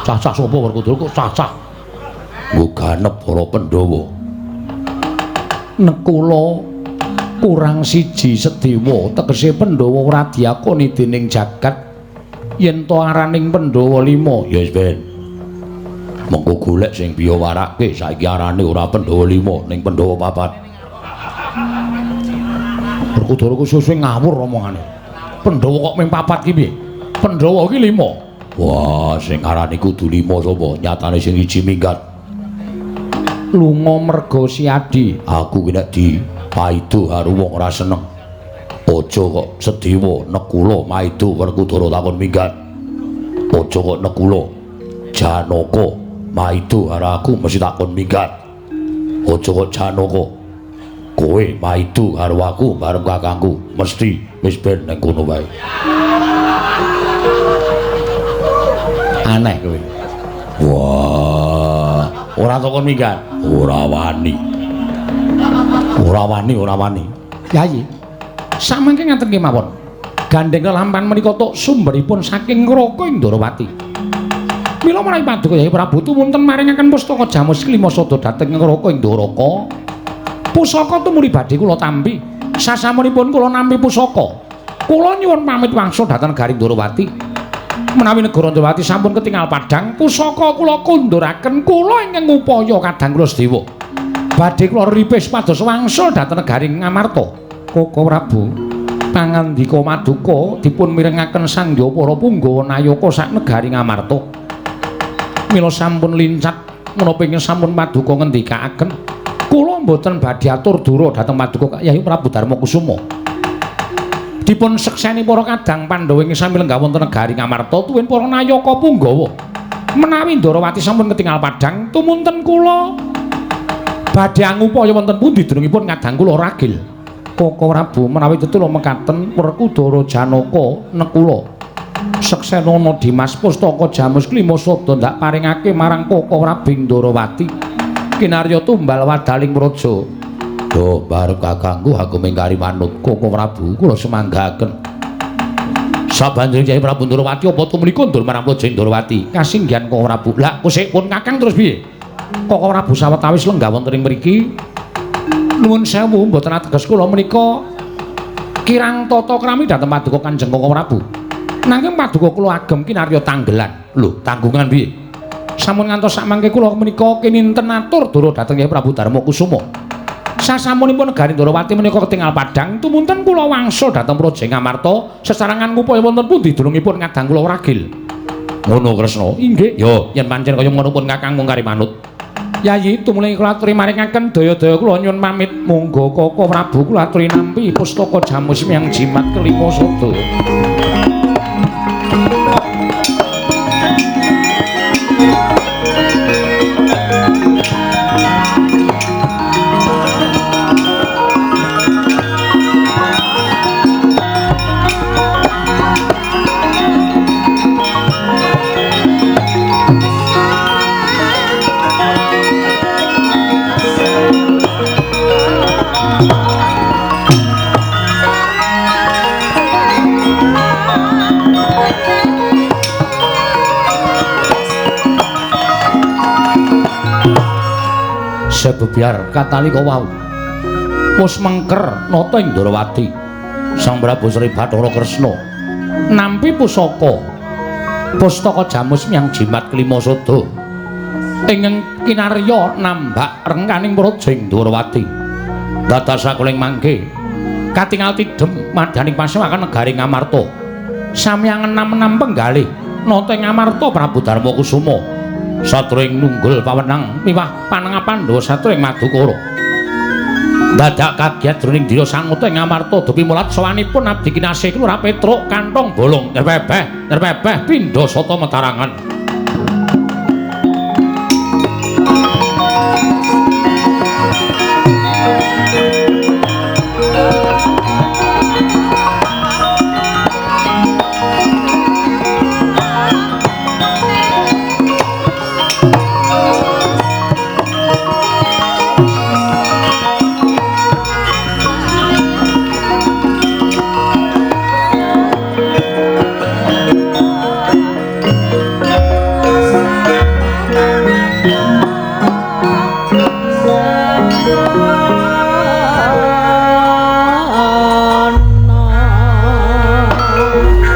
Cah-cah sapa Werkudara kok cah-cah? Nggo ganep para Pandhawa. Nek kula kurang siji Sedewa, tegese Pandhawa ora diakoni dening jagat. Yen to araning Pandhawa 5, ya wis ben. Mengko golek sing biya warake saiki arane ora Pandhawa 5 ning Pandhawa 4. Werkudara ku suwe ngawur omongane. Pandhawa kok mung 4 ki piye? Pandhawa ki 5. Wah, sing arani kudu 5 sapa? Nyatane sing siji minggat. Lunga merga si Adi. Aku ki nek dipaido karo wong ora seneng. Aja kok Sedewa Nekula maido Werkudara takon minggat. Aja kok Nekula Janaka maido karo aku mesti takon minggat. Aja kok Janaka kowe maido karo aku bareng kakangku mesti wis ben nek kono wae. Aneh kowe. Wah, ora takon minggat, ora wani. Ora wani. Yayi. Samangke ngaten nggih mawon. Gandeng lampahan menika tok sumberipun saking Ngraka Indrawati. Mila menawi paduka Yayi Prabu tumunten maringaken pustaka Jamus Klima Sada dhateng Ngraka Indraraka. Pusaka tumuli badhe kula tampi. Sasampunipun kula nampi pusaka, kula nyuwun pamit wangsul dhateng negari Indrawati. Menawi negara Indrawati sampun ketingal padhang, pusaka kula kunduraken kula ingkang upaya kadang kula Sedewa. Badhe kula ripis pados wangsul dhateng negari Ngamarta. Koko Prabu, pangandika Maduka dipun mirengaken Sangya para Punggawa Nayaka sak negari Ngamarta. Mila sampun lincat menapa ingkang sampun Paduka ngendikaaken, kula mboten badhe atur dura dhateng Paduka Yayi Prabu Darmakusuma. Dipun sekseni para kadang Pandhawa ing sami lenggah wonten negari Ngamarta tuwin para Nayaka Punggawa. Menawi Ndrawati sampun ketingal padhang, tumunten kula badhe angupaya wonten pundi denungipun kadang kula ragil. Koko Prabu menawi tetula mekaten Werkudara Janaka Nekula Seksenana Dimas Pustaka Jamus Klima Sada ndak paringake marang Koko Prabu Ndrawati kinarya tumbal wadaling praja. Do bareng kakangku aku mingkari manut Koko Prabu kula semanggaken. Sabanjuripun Yayi Prabu Ndrawati apa to menika ndur marang praja Ndrawati kasinggihan Koko Prabu. Lah kusik pun kakang terus piye? Koko Prabu sawetawis lenggah wonten ing mriki. Nuwun sewu mboten ateges kula menika kirang tata krami dhateng Paduka Kanjeng Koko Prabu. Nanging Paduka kula agem kinarya tanggelan. Lho, tanggungan piye? Sampun ngantos samangke kula menika kininten atur dura dhateng Yayi Prabu Darmakusuma. Sasampunipun negari Ndrawati menika ketingal padhang, tumunten kula wangsul dhateng praja Ngamarta sesarengan ngupaya wonten pundi dunungipun kadang kula ragil. Ngono Kresna. Inggih. Ya, yen pancen kaya ngono pun kakang mung kari manut. Yayi tumuli kula aturi maringaken daya-daya kula nyuwun pamit monggo Koko Prabu kula aturi nampi pustaka Jamus Miyang Jimat Klima Sada. Sebebiar katalika wau wis mengker nata ing Ndrawati. Sang Prabu Sri Bathara Kresna nampi pustaka Jamus Miyang Jimat Klima Sada ingkang kinarya nambak rengkaning praja ing Ndrawati. Dados sakuling mangke katingal tidhem madhaning pasewakan negari Ngamarta sami angen-enam penggalih nata ing Ngamarta Prabu Darmakusuma. Satring nunggul pawenang miwah panangapan Pandhawa satring Madukara. Dadak kagiat jroning dira sanguta ing Ngamarta dupi mulat sawanipun abdi kinasih Lurah Petruk kantong bolong nerpebeh pindha sata metarangan.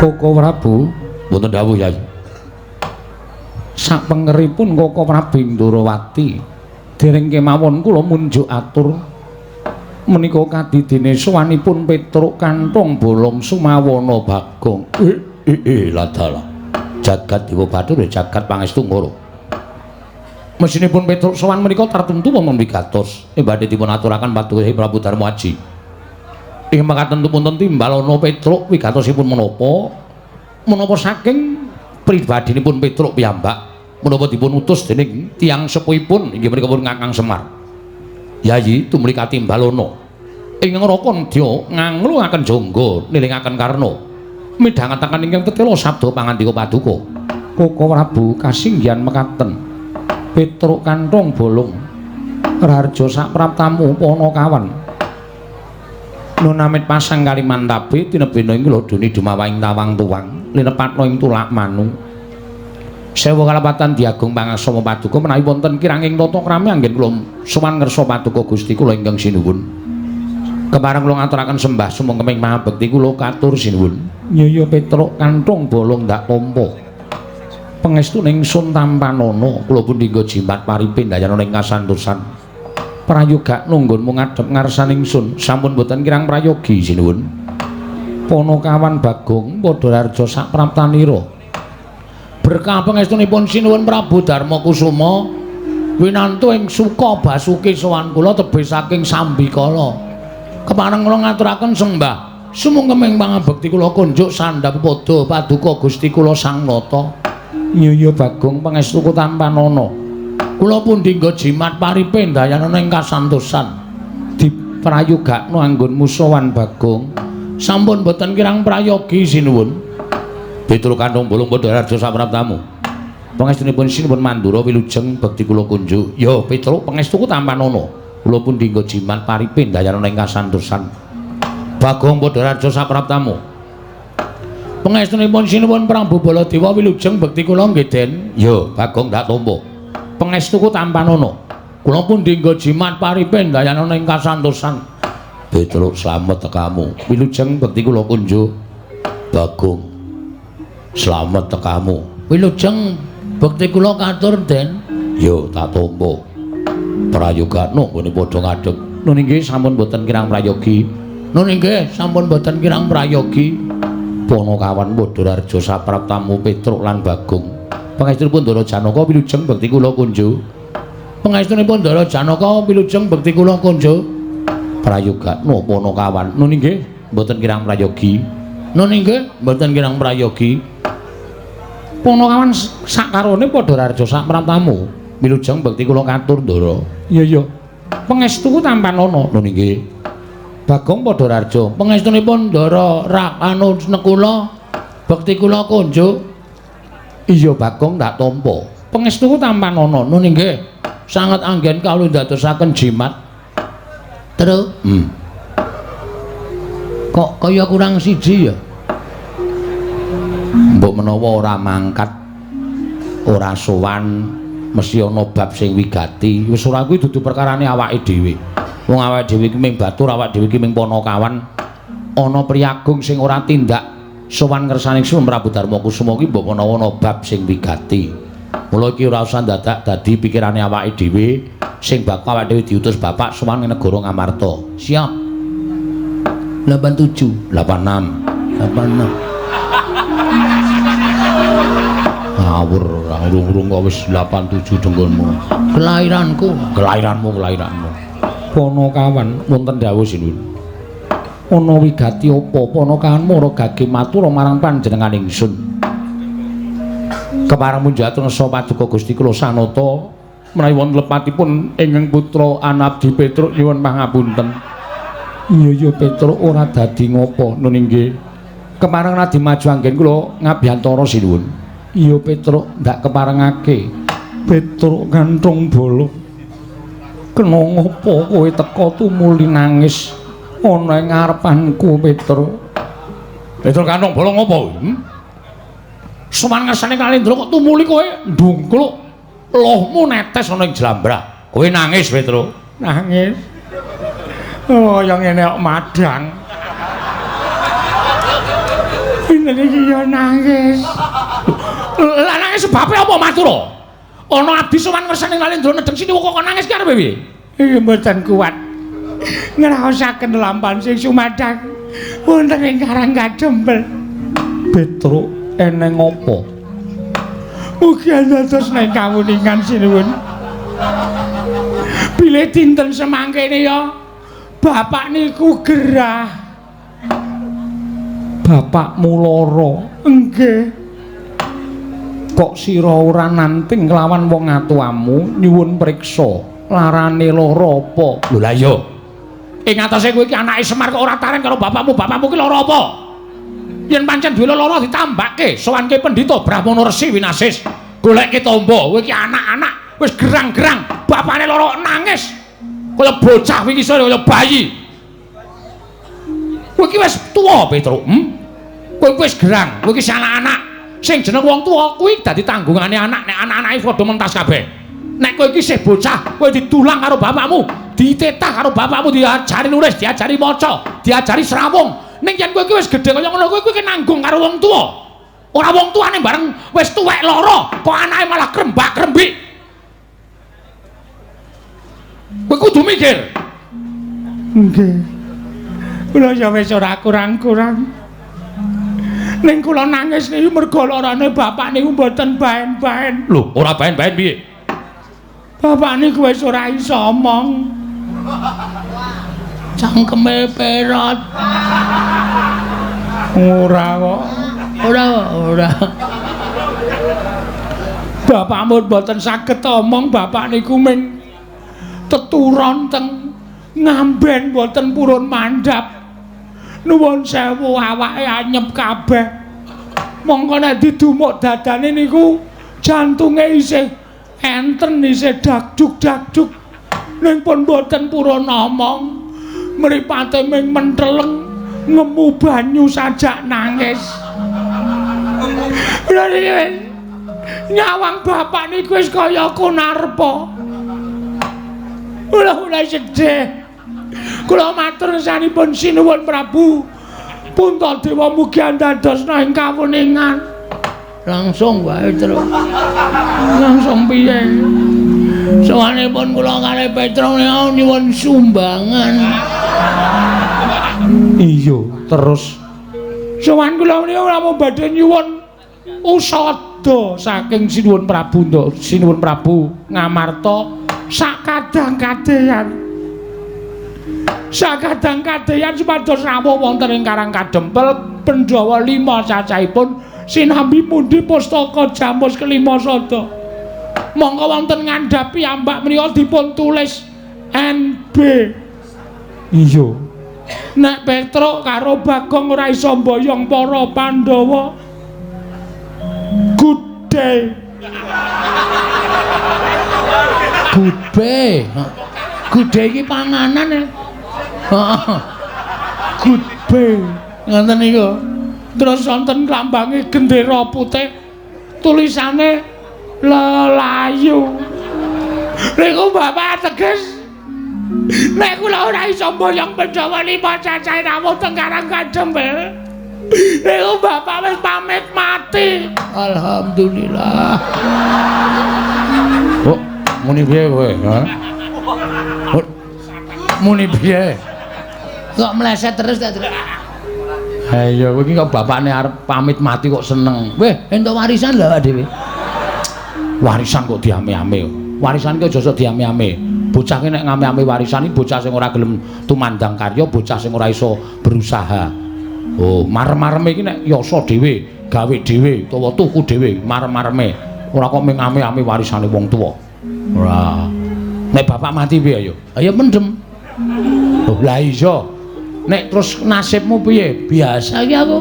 Koko Prabu mboten dawuh Yai. Sapengeripun Koko Prabu Ndrawati dereng kemawon kula munjuk atur menika kadidene sowanipun Petruk kantong bolong sumawana Bagong. Lah dalah. jagat Dewa Bathara jagat pangestu ngoro. Mesinipun Petruk sowan menika tartemtu wonten wigatos badhe dipun aturaken paduka Prabu Darma Aji. Ing mekaten punten timbalana Petruk wigatosipun menapa saking pribadinipun Petruk piyambak menapa dipun utus dening tiyang sepuhipun inggih menika pun Kakang Semar. Yayi tumrap katimbalana ing Ngrakandya ngangluaken jangga nilingaken Karna midhangetaken ingkang tetela sabda pangandika paduka. Koko Prabu kasinggihan mekaten Petruk kanthong bolong Rarja sak praptamu Panakawan nunamit pasang Kalimantabe tinebena ing lodone dumawahing tawang tuwang linepatna ing tulak manu sewu kalapatan diagung pangaksama paduka menawi wonten kiranging tata krami anggen kula sowan ngersa paduka Gusti kula ingkang sinuwun kepareng kula ngaturaken sembah sumeng keming mahabekti kula katur sinuwun. Ya Petruk kanthong bolong ndak tampa pangestuning sun tampanana kula pun dinggo jimat paripe dayana ing kasantosan prayoga nunggunmu ngadhep ngarsaning sun sampun boten kirang prayogi sinuwun. Panakawan Bagong padha Rarja sak praptanira berkah pangestunipun sinuwun Prabu Darma Kusuma winantu ing suka basuki sowan kula tebih saking Sambikala kepareng kula ngaturaken sembah sumungkeming pangabekti kula kunjuk sandhap padha paduka Gusti kula Sang Nata. Ya Bagong pangestuku tampanana kula pun dinggo jimat paripe dayana ing kasantosan diprayogakno anggonmu sowan Bagong sampun boten kirang prayogi sinuwun. Petruk kanthong bolong padha Rarja sak praptamu pangestunipun sinuwun Mandura wilujeng bekti kula kunjuk. Ya Petruk pangestuku tampanana kula pun dinggo jimat paripe dayana ing kasantosan Bagong padha Rarja sak praptamu pangestunipun sinuwun Prabu Baladewa wilujeng bekti kula nggih Den. Ya Bagong ndak tampa pangestuku tampanana kula pun dinggo jimat paripe dayana ing kasantosan. Petruk slamet tekamu wilujeng bekti kula kunjuk. Bagong slamet tekamu wilujeng bekti kula katur Den. Ya tak tampa prayogakno nggone padha ngadhep. Nun inggih sampun boten kirang prayogi. Nun inggih sampun boten kirang prayogi. Panakawan padha Rarja sapraptamu Petruk lan Bagong pangestunipun Ndara Janaka wilujeng bekti kula kunjuk. Pangestunipun Ndara Janaka wilujeng bekti kula kunjuk. Prayogakno Panakawan. Nun inggih boten kirang prayogi. Nun inggih boten kirang prayogi. Panakawan sakarone padha Rarja sapraptamu wilujeng bekti kula katur Ndara. Ya pangestuku tampanana. Nun inggih Bagong padha Rarja pangestunipun Ndara Rakanu Nekula bekti kula kunjuk. Iya Bagong ndak tampa pangestuku tampanana. Nun inggih sanget anggen kawula ndadosaken jimat. Terus kok kaya kurang siji ya. Mbok menawa ora mangkat ora sowan mesti ana bab sing wigati. Wis ora kuwi dudu perkarane awake dhewe. Wong awake dhewe iki ming batur, awake dhewe iki ming Panakawan. Ana priyagung sing ora tindak sowan ngersaning Sun Prabu Darma Kusuma iki mbok menawa ana bab sing wigati. Mula iki ora usah dadak dadi pikirane awake dhewe sing bakal awake dhewe diutus bapak sowan ing negara Ngamarta. Siap. 87, 86, 86. Ngawur, urung kok wis 87 denggonmu. Kelahiranmu. Panakawan wonten dawuh sinuwun. Ana wigati apa Panakawan mara gage matur marang panjenengan ingsun. Kepareng munjat ngersa paduka Gusti kula sanata menawi wonten lepatipun ingkang putra Anabdi Petruk nyuwun pangapunten. Iya Petruk ora dadi ngopo nun inggih. Kepareng radi maju anggen kula ngabiyantara sinuwun. Iya Petruk ndak keparengake. Petruk kanthong bolong. Kena ngopo kowe teka tumuli nangis ana ing ngarepanku Petruk? Petruk kanthong bolong ngopo? Sowan ngersane Kalendra kok tumuli kowe ndungkluk lohmu netes ana ing jlambrah. Kowe nangis Petruk? Nangis. Oh, yang ngene kok madang. Ini iki ya nangis. Lah nangis sebabe apa matur? Ana abdi sowan ngersane Kalendra nedeng sini kok nangis ki arepe piye? Iki mboten kuat. Ngraosaken lampahan sing sumadang wonten ing Karang Kadempel. Petruk eneng apa? Mugi dados nek kawuningan sinuwun. Bilih dinten semangkene ya bapak niku gerah. Bapakmu lara. Nggih. Kok sira ora nanting kelawan wong atuamu nyuwun priksa larane lara apa? Lho la iya. Ing atase kowe iki anake Semar kok ora taren karo bapakmu ki lara apa? Yen pancen duwe lara ditambake sowanke Pendhita Brahmana Resi Winasis. Goleke tamba, kowe iki anak-anak wis gerang-gerang, bapakne lara nangis. Kaya bocah iki kaya bayi. Kowe iki wis tuwa, Petruk. Kowe wis gerang, kowe iki anak-anak. Sing jeneng wong tuwa kuwi dadi tanggungane anak nek anak-anake padha mentas kabeh. Nek kowe iki isih bocah, kowe ditulang karo bapakmu, ditetah karo bapakmu, diajari nulis, diajari maca, diajari srawung. Ning yen kowe iki wis gedhe kaya ngono, kowe iki nanggung karo wong tuwa. Ora wong tuane bareng wis tuwek lara, kok anake malah krembak-krembik. Kowe kudu mikir. Nggih. Kula ya wis ora kurang-kurang. Ning kula nangis niku mergo larane bapak niku mboten baen-baen. Lho, ora baen-baen piye? Bapak niku wis ora iso omong. Cangkeme perot. Ora kok. Ora. Bapakmu mboten saged omong, bapak niku ming teturon teng ngamben mboten purun mandhap. Nuwun sewu awake anyep kabeh. Monggo nek didumuk dadane niku jantunge isih enten isih dakjuk-dakjuk. Ning pun mboten purun omong. Mripate ming menteleng ngemu banyu sajak nangis. Nyawang bapak niku wis kaya kunarpa. Ula sedih. Kula matur sanipun sinuwun Prabu Puntadewa mugi andadosna ing kawuningan. Langsung wae terus. Langsung piye? Sawanipun kula kalih Petruk nyuwun sumbangan. Iya, terus sawan kula menika ora mung badhe nyuwun usada saking sinuwun Prabu Ngamarta sakadang-kadehan. Sakadang-kadehan supados rawuh wonten ing Karang Kadempel Pandhawa 5 cacahipun sinambi mundi pustaka Jamus kelima sada. Monggo wonten ngandhap piyambak menika dipun tulis NB. Iya. Nek Petruk karo Bagong ora iso mboyong para Pandhawa. Good day. Good day. Good day iki panganan e. Good day. Ngoten niku. Terus wonten klambange gendera putih tulisane lelayu. Niku Bapak teges nek kula ora iso mboyong Pandhawa 5 cacahe rawuh teng Karang Kadempel. Niku Bapak wis pamit mati. Alhamdulillah. Oh, muni piye kowe, ha? Muni piye? Kok meleset terus ta, Tru? Ha iya, kowe iki kok bapakne arep pamit mati kok seneng. Weh, entuk warisan lho dhewe. Warisan kok diame-ame. Warisan ki aja sok diame-ame. Bocah ki nek ngame-ame warisan iki bocah sing ora gelem tumandang karya, bocah sing ora iso berusaha. Oh, marem-mareme iki nek yasa dhewe, gawe dhewe, utawa tuku dhewe, marem-mareme. Ora kok ming ame-ame warisane wong tuwa. Ora. Nek bapak mati piye ayo? Ayo mendem. Oh, lah iya. Nek terus nasibmu piye? Biasa iki aku.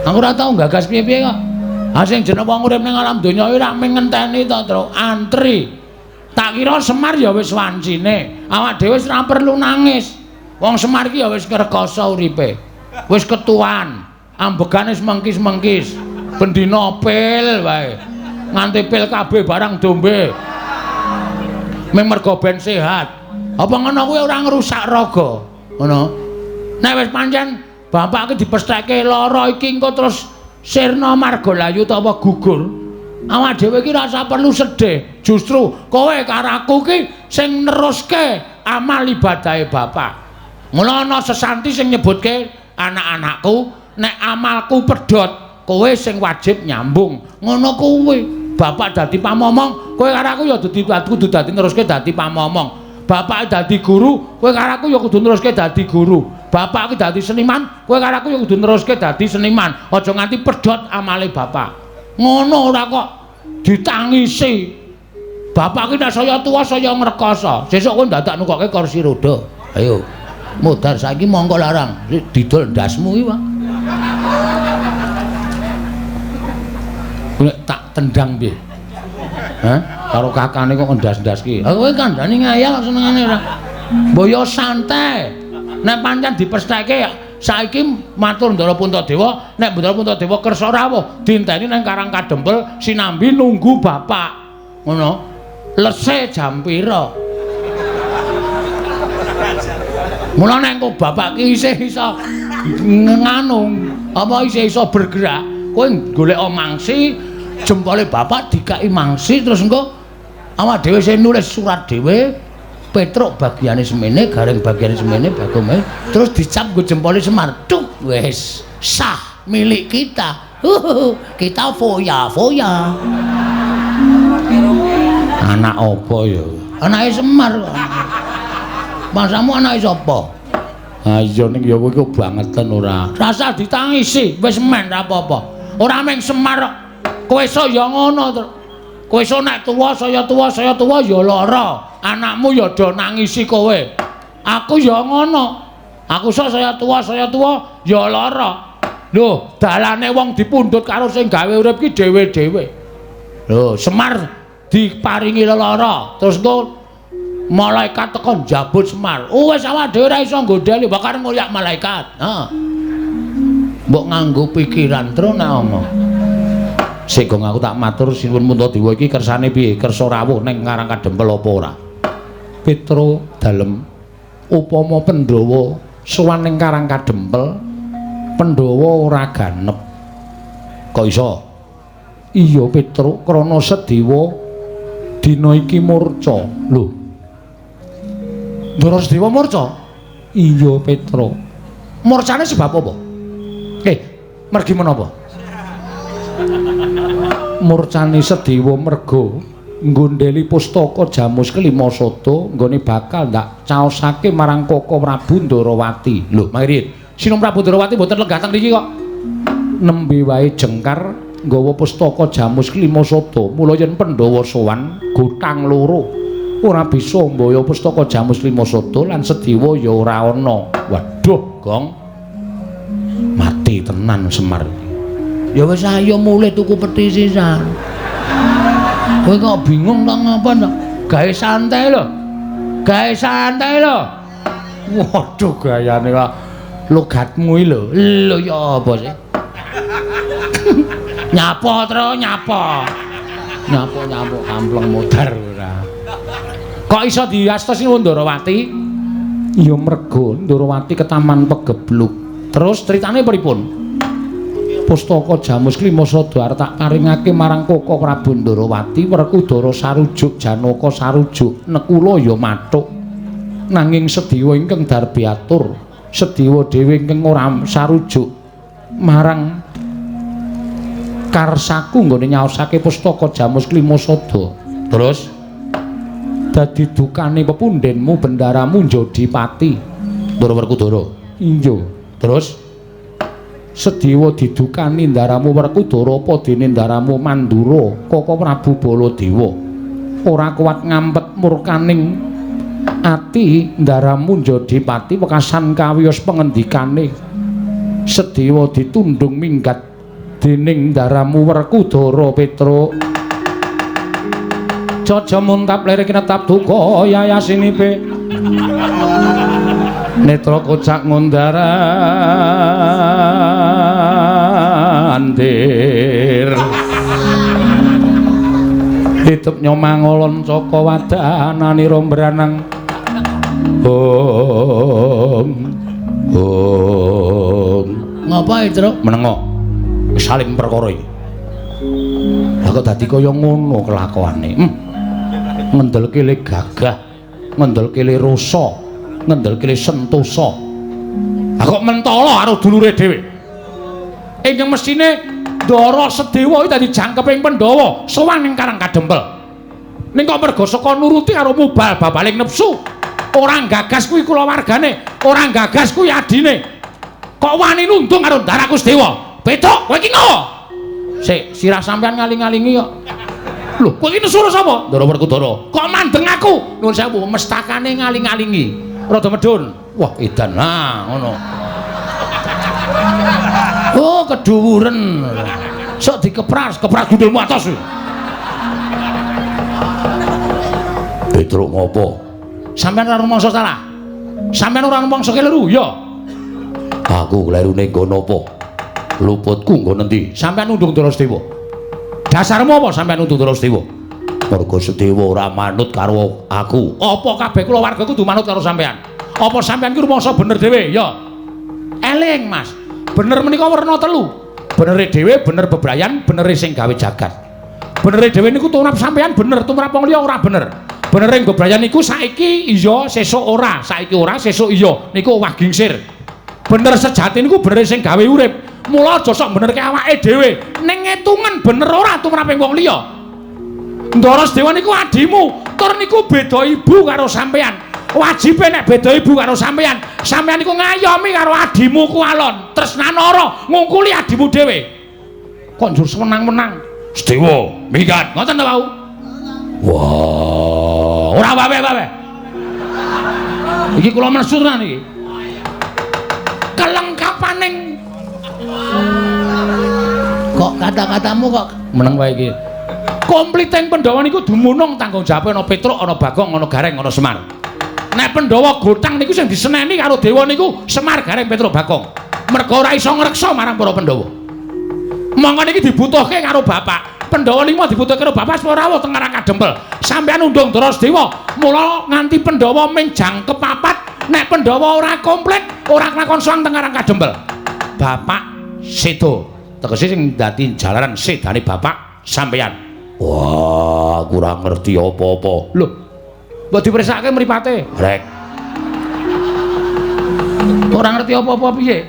Aku ora tau gagas piye-piye kok. Ha sing jeneng wong urip ning alam donya iki ora mung ngenteni to, Tru. Antri. Tak kira Semar ya wis wancine. Awak dhewe wis ora perlu nangis. Wong Semar iki ya wis ngrekoso uripe. Wis ketuan. Ambegane mengkis-mengkis. Bendina pil wae. Nganti pil kabeh barang dombe. Mung mergo ben sehat. Apa ngono kuwi ora ngrusak raga? Ngono. Nek wis pancen bapak iki dipestheke lara iki engko terus sirna margalayu utawa gugur. Awak dhewe iki ora usah perlu sedih. Justru kowe karo aku iki sing neruske amal ibadahe bapak. Mula ana sesanti sing nyebutke anak-anakku nek amalku pedhot kowe sing wajib nyambung. Ngono kuwi. Bapak dadi pamomong, kowe karo aku ya kudu dadi neruske dadi pamomong. Bapak dadi guru, kowe karo aku ya kudu neruske dadi guru. Bapak iki dadi seniman, kowe karo aku ya kudu neruske dadi seniman. Aja nganti pedhot amale bapak. Ngono ora kok ditangisi. Bapak ki nek saya tuwa saya ngrekoso. Sesuk kowe dadak nukoke kursi roda. Ayo. Modar saiki mongko larang. Didol ndasmu iki, Pak. Nek tak tendang piye? Hah? Karo kakane kok ndas-ndas ki. Kowe kandhane ngayal senengane ora. Mboyo santai. Nek pancen dipestheke saiki matur Ndara Puntadewa, nek Ndara Puntadewa kersa rawuh, dinteni nang Karang Kadempel sinambi nunggu bapak. Ngono. Lese jam pira? Mula nek kok bapak ki isih iso nganu, apa isih iso bergerak, kowe golek mangsi, jempole bapak dikai mangsi terus engko awak dhewe sing nulis surat dhewe, petruk bagiane semene, garing bagiane semene, bagome, terus dicap nggo jempole Semar. Duh, wis sah milik kita. Kita foya-foya. Anak apa ya? Anake Semar. Masamu anake sapa? Ha iya ning ya kowe iku bangeten ora. Rasa ditangisi, wis men ra apa-apa. Ora mung Semar kok. Kowe iso ya ngono to. Kowe iso nek tuwa saya ya lara. Anakmu ya do nangisi kowe. Aku ya ngono. Aku iso saya tuwa ya lara. Lho, dalane wong dipundhut karo sing gawe urip ki dhewe-dhewe. Lho, Semar diparingi lara, terus engko malaikat tekan njabut Semar. Oh wis awak dhewe ora iso nggodheli, bakar ngoyak malaikat. Ha. Mbok nganggo pikiran terus nek omong. Sik gong aku tak matur sinuwun Puntadewa iki kersane piye? Kersa rawuh ning Karang Kadempel apa ora? Petro dalem upama Pandhawa sowan ning Karang Kadempel, Pandhawa ora ganep. Kok iso? Iya Petro, krana Sedewa dina iki murca. Lho. Ndara Sedewa murca? Iya Petro. Murcane sebab apa? Mergi menapa? Murcane Sedewa merga nggondheli pustaka Jamus Kelima Sada nggone bakal ndak caosake marang Koko Prabu Ndarawati. Lho, mangke Sinum Prabu Ndarawati mboten lenggah teng mriki kok. Nembe wae jengkar nggawa pustaka Jamus Kelima Sada. Mula yen Pandhawa sowan gotang loro ora bisa mbaya pustaka Jamus Kelima Sada lan Sedewa ya ora ana. Waduh, Gong. Mati tenan Semar. Ya wis ayo mulih tuku peti sisan. Kowe kok bingung ta ngapa to? Gawe santai lho. Gawe santai lho. Waduh gayane kok logatmu iki lho. Lho ya apa sih? Nyapa terus nyapa. Nyapa kampleng modar ora. Kok iso diastos Ndarawati? Ya merga Ndarawati ketaman pegebluk. Terus critane pripun? Pustaka Jamus Kelima Sada arep tak paringake marang Koko Prabu Ndarawati Werkudara sarujuk Janaka sarujuk nekula ya mathuk nanging Sedewa ingkang darbi atur Sedewa dhewe ingkang ora sarujuk marang karsaku nggone nyaosake pustaka Jamus Kelima Sada. Terus dadi dukane pepundhenmu bendaramu Jodipati Ndara Werkudara. Iya. Terus Sedewa didukani ndaramu Werkudara apa dene ndaramu Mandura Koko Prabu Baladewa ora kuat ngampet murkaning ati ndaramu Jodipati wekasan kawiyos pengendikane Sedewa ditundung minggat dening ndaramu Werkudara. Petro Jaja muntap lere kinetap duka yayasinipe netra kocak ngundarandir hidup nyomangolon caka wadanani rombranang ngapa Truk menengo saling perkara iki lha kok dadi kaya ngono kelakuane ngendelke le gagah ngendelke le rasa ngendelke sentosa. Lah kok mentala karo dulure dhewe. Ingkang mestine Ndara Sedewa iki dadi jangkeping Pandhawa sowan ning Karang Kadempel. Ning kok mergo saka nuruti karo mubal babaling nepsu. Ora gagas kuwi kulawargane, ora gagas kuwi adine. Kok wani nundung karo Ndaraku Sedewa? Betok, kowe iki ngopo? Sik, sirah sampean ngaling-alingi kok. Lho, kowe iki nesu sapa? Ndara Werkudara. Kok mandeng aku? Nuwun sewu, mestakane ngaling-alingi. Rada medun. Wah, edan. Nah, ngono. Oh, keduwuren. Sok dikepras gundulmu atos. Petruk ngopo? Sampeyan ora rumangsa salah. Sampeyan ora rumangsa keliru, ya. Aku klerune nggo napa? Luputku nggo nendi? Sampeyan nundung Ndara Sedewa. Dasarmu apa sampeyan nundung Ndara Sedewa? Mergo Sedewa ora manut karo aku. Apa kabeh kulawarga kudu manut karo sampeyan? Apa sampeyan ki rumangsa bener dhewe, ya? Eling, Mas. Bener menika werna telu. Benere dhewe, bener bebrayan, benere sing gawe jagat. Benere dhewe niku tumrap sampeyan bener, tumrap wong liya ora bener. Benere bebrayan niku saiki iya, sesuk ora, saiki ora, sesuk iya. Niku owah gingsir. Bener sejati niku bener sing gawe urip. Mula aja sok benerke awake dhewe. Ning ngitungan bener ora tumrape wong liya. Ndara Sedewa niku adimu, tur niku beda ibu karo sampeyan. Wajibe nek beda ibu karo sampeyan, sampeyan niku ngayomi karo adimu ku alon, tresnanara ngungkuli adimu dhewe. Kok njur semenang-menang. Sedewa, minggat, ngoten ta, Pak? Wah, ora wae-wae. Iki kula maksud niki. Kelengkapaning kok kata-katamu kok meneng wae iki. Kompliting Pandhawa niku dumunung tanggung jawabe ana Petruk, ana Bagong, ana Gareng, ana Semar. Nek Pandhawa gotang niku sing diseneni karo dewa niku Semar, Gareng, Petruk, Bagong. Mergo ora iso ngreksa marang para Pandhawa. Monggo niki dibutuhke karo bapak. Pandhawa 5 dibutuhke karo bapak supaya rawuh teng Karang Kadempel. Sampeyan undung Ndara Sedewa, mula nganti Pandhawa menjang kepapat. Nek Pandhawa ora komplit, ora kelakon sowan teng Karang Kadempel. Bapak sedo, tegese sing dadi jalaran sedane bapak sampeyan. Wah, kurang ngerti apa-apa. Lho, mbok dipresake mripate. Rek. Ora ngerti apa-apa piye?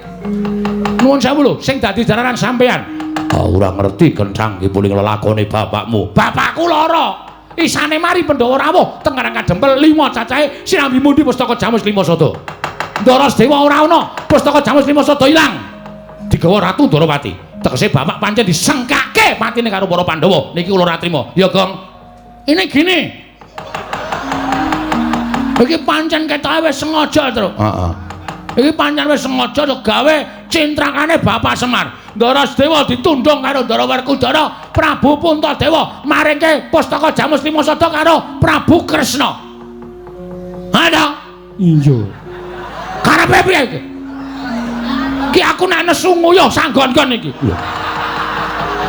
Nuwun sewu lho, sing dadi jalaran sampeyan. Ora ngerti kencanggipun lelakone bapakmu. Bapakku lara. Isane mari Pandhawa rawuh teng Karang Kadempel 5 cacahe sinambi mundi pustaka Jamus Lima Sada. Ndara Sedewa ora ana, pustaka Jamus Lima Sada ilang. Digawa Ratu Ndarawati. Tegese bapak pancen disengkake patine karo para Pandhawa. Niki kula ora trima. Ya, Gong. Ini gini. Iki pancen ketoke wis sengaja, Tru. Heeh. Iki pancen wis sengaja gawe cintrakane Bapak Semar. Ndara Sedewa ditundung karo Ndara Werkudara, Prabu Puntadewa maringke pustaka Jamus Lima Sada karo Prabu Kresna. Ada? Iya. Karepe piye iki? Ki aku nek nesu nguyuh sanggon-gon iki. Lho.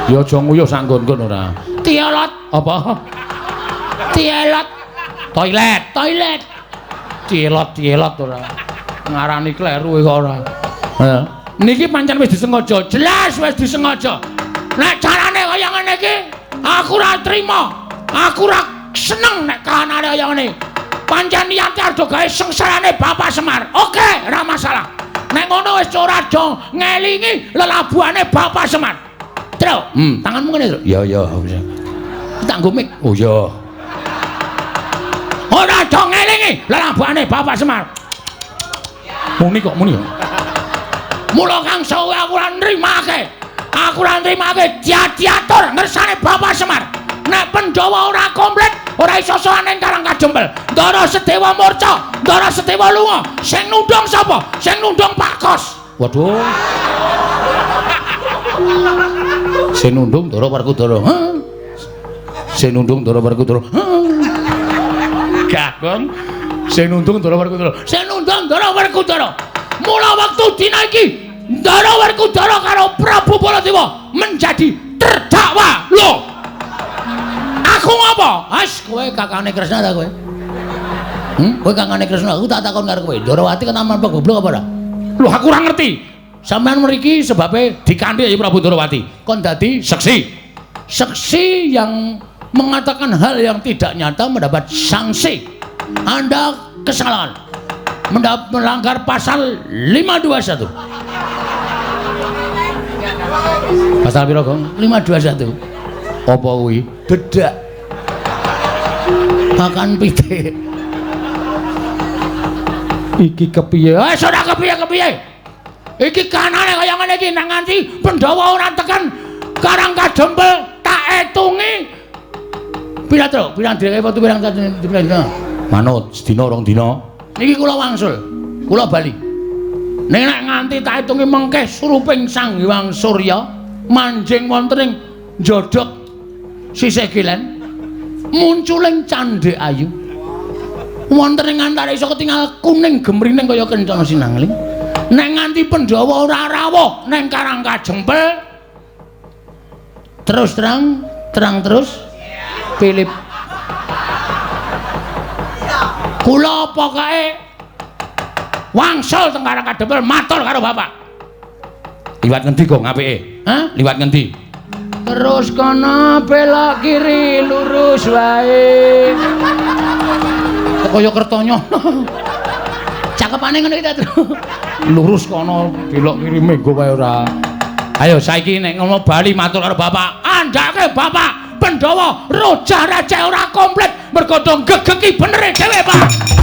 Ya aja nguyuh sanggon-gon ora. Tiolot apa? Tielot. Toilet. Tielot ora. Ngarani kleru kok ora. Heeh. Niki pancen wis disengaja, jelas wis disengaja. Nek carane kaya ngene iki, aku ora trima. Aku ora seneng nek kahanane kaya ngene. Pancen niate arep gawe sengsarane Bapak Semar. Oke, ora masalah. Nek ngono wis ora do ngelingi lelabuhane Bapak Semar. Tru, tanganmu ngene, Tru. Ya. Tanggo mik. Oh ya. Ora do ngelingi lelabuhane Bapak Semar. Muni kok muni. Mula kang sawe aku ora nrimake. Aku ora nrimake diatur ngersane Bapak Semar. Nek Pandhawa ora komplit, ora iso sowan ning Karang Kadempel. Ndara Sedewa murca, Ndara Sedewa lunga. Sing nundung sapa? Sing nundung Pak Kos. Waduh. Sing nundung Ndara Werkudara. Sing nundung Ndara Werkudara. Gagong. Sing nundung Ndara Werkudara. Sing nundung Ndara Werkudara. Mula waktu dina iki Ndara Werkudara karo Prabu Baladewa menjadi terdakwa. Lho. Aku ngapa? As kowe kakane Kresna ta kowe? Kowe kakane Kresna, aku tak takon karo kowe. Ndarawati kan aman goblok apa ora? Lho aku ora ngerti. Sampeyan mriki sebabe dikanthi ya Prabu Ndarawati. Kon dadi saksi. Saksi yang mengatakan hal yang tidak nyata mendapat sanksi. Anda kesalahan. Melanggar pasal 521. Pasal pira, Gong? 521. Apa kuwi? Dedak. Makan pitik. Iki kepiye? Ora kepiye-kepiye. Iki kanane kaya ngene iki nang nganti Pandhawa ora tekan Karang Kadempel tak etungi. Pirang dhewe foto pirang dina. Manut sedina rong dina. Niki kula wangsul. Kula bali. Ning nek nganti tak etungi mengke suruping Sang Hyang Surya manjing wonten ing njodhok sisih kilen munculing Candhe Ayu. Wonten ing antara iso ketingal kuning gemrining kaya kencana sinangling. Nek nganti Pandhawa ora rawuh ning Karang Kajempel terus terang terus Philip kula pokoke wangsul teng Karang Kadempel matur karo bapak. Liwat ngendi, Gong, apike? Hah? Liwat ngendi? Terus kono belok kiri lurus wae. Kaya kertanya. Cakepane ngono iki ta, Lurus kono belok kiri menggo wae ora. Ayo saiki nek ngono bali matur karo bapak. andake bapak Pandhawa roja raja ora komplit mergo gegeki benere dhewe Pak.